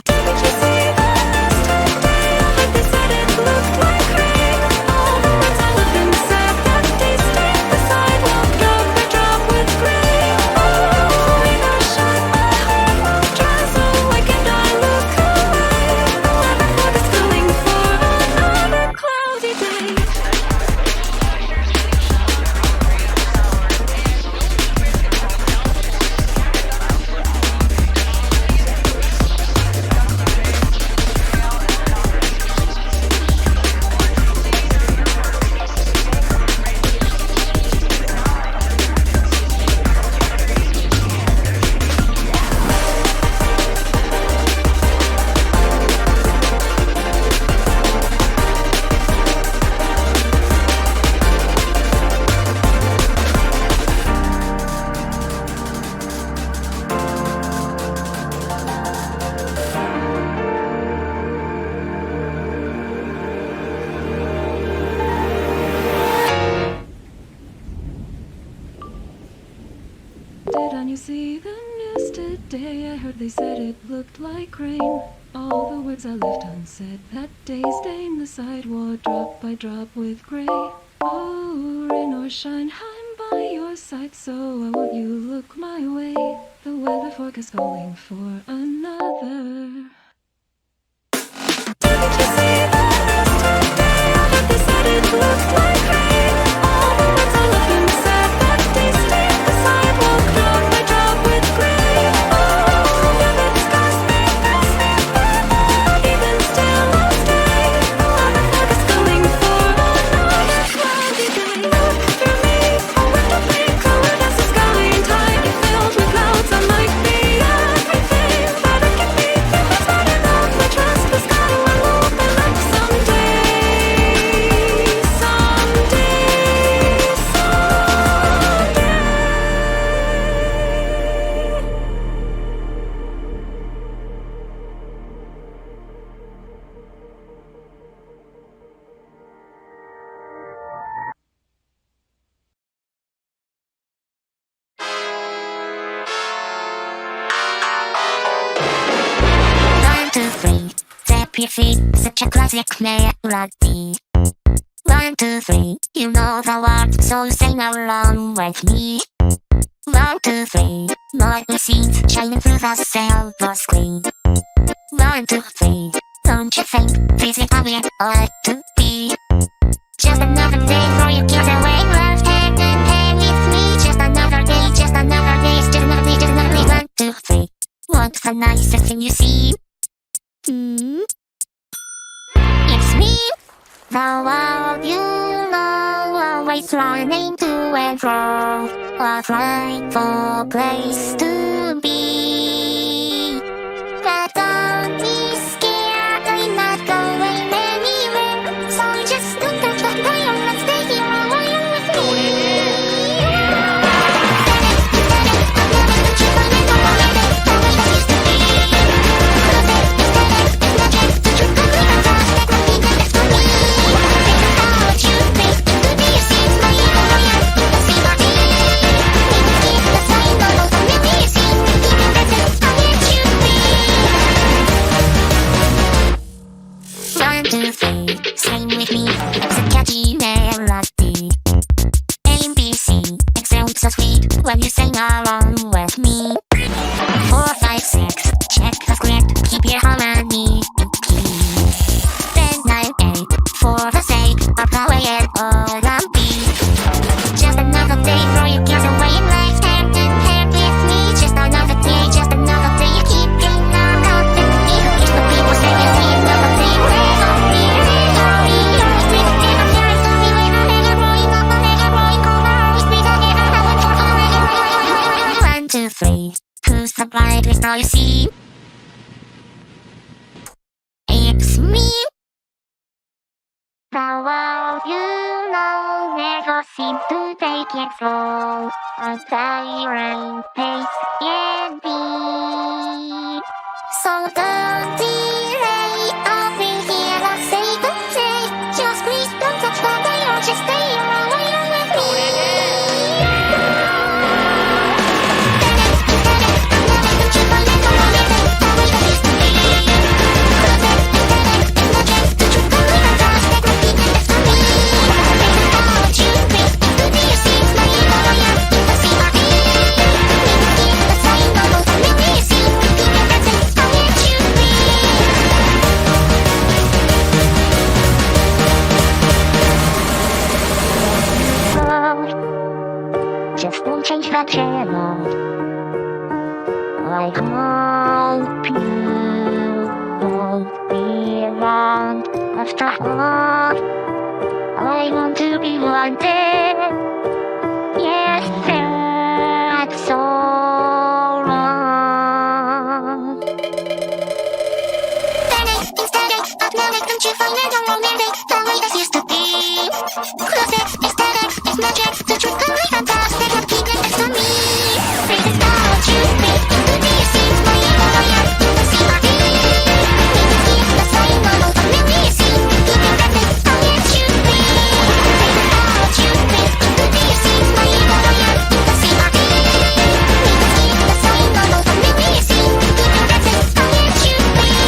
Didn't you see the last day? They said it looked like rain. All the words I loved and said that they stayed. The sidewalk drop by drop with gray. Oh, we were shine my heart won't dry, so why can't I look away? The weather forecast calling for another cloudy day. Didn't you see the news today? I heard they said it looked like rain. All the words I left unsaid that day stain the sidewalk drop by drop with gray. Oh, rain or shine, I'm by your side, so why won't you look my way? The weather forecast calling for another. Didn't you see the last day? I heard they said it looked like rain. All the words I left unsaid that day stain the sidewalk drop by drop with gray. Oh, vivid skies make us even still I'll stay. The weather forecast calling for another cloudy day. Look through me, a window pane colored PC, such a classic melody. 1, 2, 3, you know the word, so sing along with me. 1, 2, 3, light machines shining through the silver screen. 1, 2, 3, don't you think physically ought to be? Just another day for you kids away, left hand in hand with me. Just another day, it's just another day. 1, 2, 3, what's the nicest thing you see? It's me, the world you know, always running to and fro, a frightful place to be. But don't be scared, I'm not going anywhere. So just don't touch the dial and stay here a while with me. Sing with me, it's a catchy melody. ABC, it sounds so sweet when you sing along with me. 4, 5, 6, check the script, keep your harmony in key. 10, 9, 8, for the sake of going it all on beat. Just another day for you kids away in life, hand in hand with me. Just another day, you keep getting on up in me. It's the people saying we another day. Who's the brightest now you see? It's me. The world you know never seems to take it slow. A tyrant pace and beat. So don't delay, I'll be here to save the day. Just please don't touch the dial, just stay here a while with me. Just don't change the channel. I hope you won't be around. After all, I want to be one day. Yes, that's so wrong. Instead of now, don't you find it romantic the way this used to be? Classic, aesthetic, it's magic, the truth can be fantastic. Keep it next to me. Breathe it out, you breathe into me. See my life, see my beat. The sign of all the me. See, keep it next to me. You breathe. Breathe it out, you breathe into me. See my life, see my beat. The sign of all the me. See, keep it next to me. You breathe.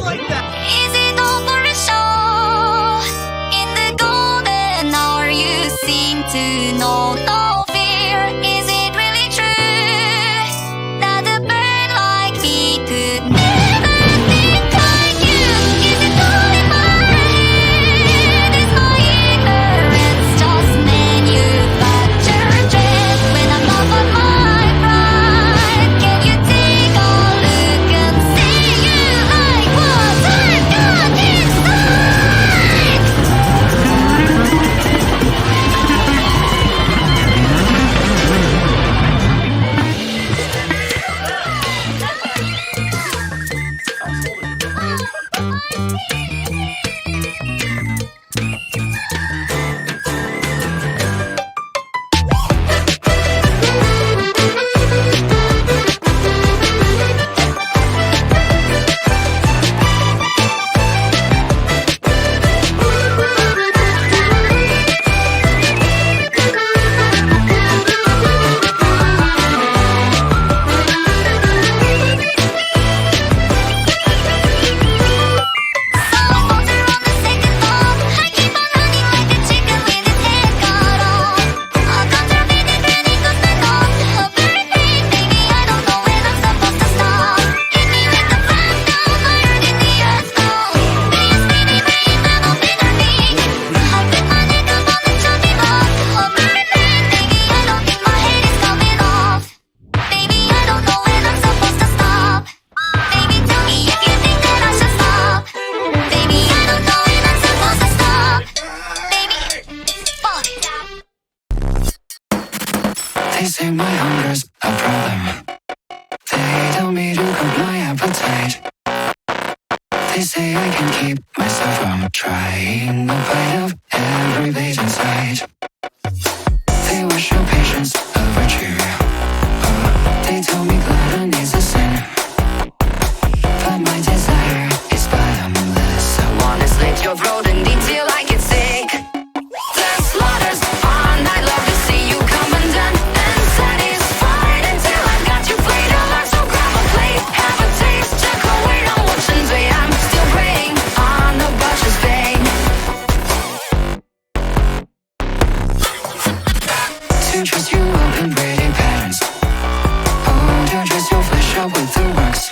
like that. Is it all for a show? In the golden hour you seem to know no fear. Is it really true that a bird like me could never think like you? Is it all in my head? Is my ignorance just manufactured dread? When I'm off on my pride, can you take a look and see you like what I've got inside? They say my hunger's a problem. They tell me to cut my appetite. They say I can keep myself from trying a bite of every page inside. They wish your patience a virtue. They tell me clara needs a sin. But my desire is bottomless. I wanna slit your throat and eat till I get sick. The slaughter's on, I'd love to see you come undone and satisfied until I've got you played alive. So grab a plate, have a taste, check away on what's in way. I'm still praying on the butcher's vein. To dress you up in pretty patterns. Oh, to dress your flesh up with the works.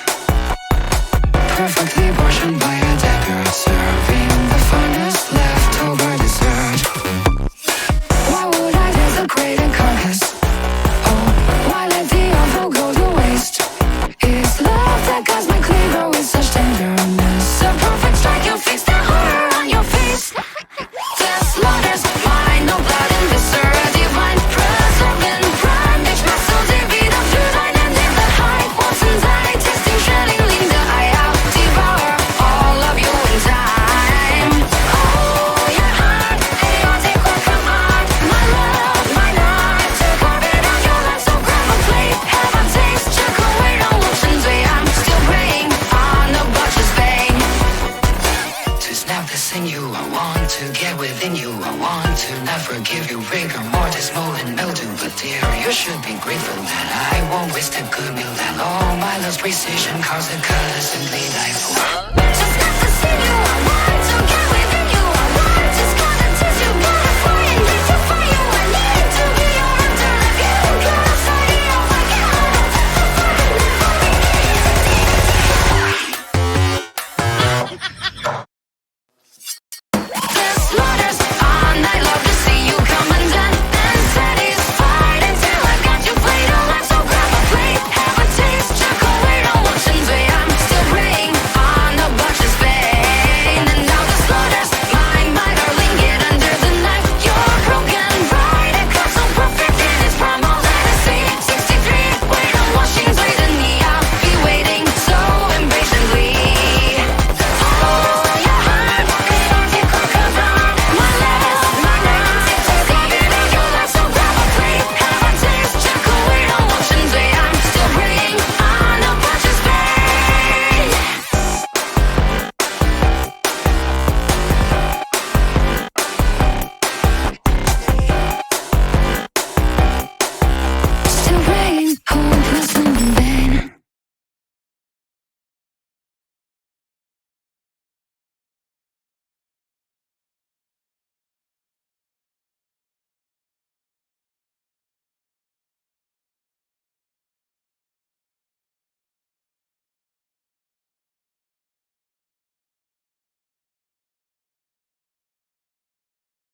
Perfectly portioned by a dead girl, serving the finest leftover dessert. Why would I desecrate a carcass? Oh, why let the offal go to waste? It's love that guides my cleaver with such tenderness. A perfect strike, you fix the horror on your face. The slaughter's mine, no blood in this earth divine. Preserving prime, bitch, my soul divide up through thine and in the height. Once inside, tasting shelling, lean the eye out. Devour all of you in time. Oh, your heart, chaotic work of art. My love, my life, to carve it out your life. So grab a plate, have a taste, check away on what's in way. I'm still praying on the butcher's vein. To snap the sinew, I want to get within you. I want to not forgive you, rigor mortis, mold and mildew. But dear, you should be grateful that I won't waste a good meal. That all my love's precision cause a cousin bleed I for.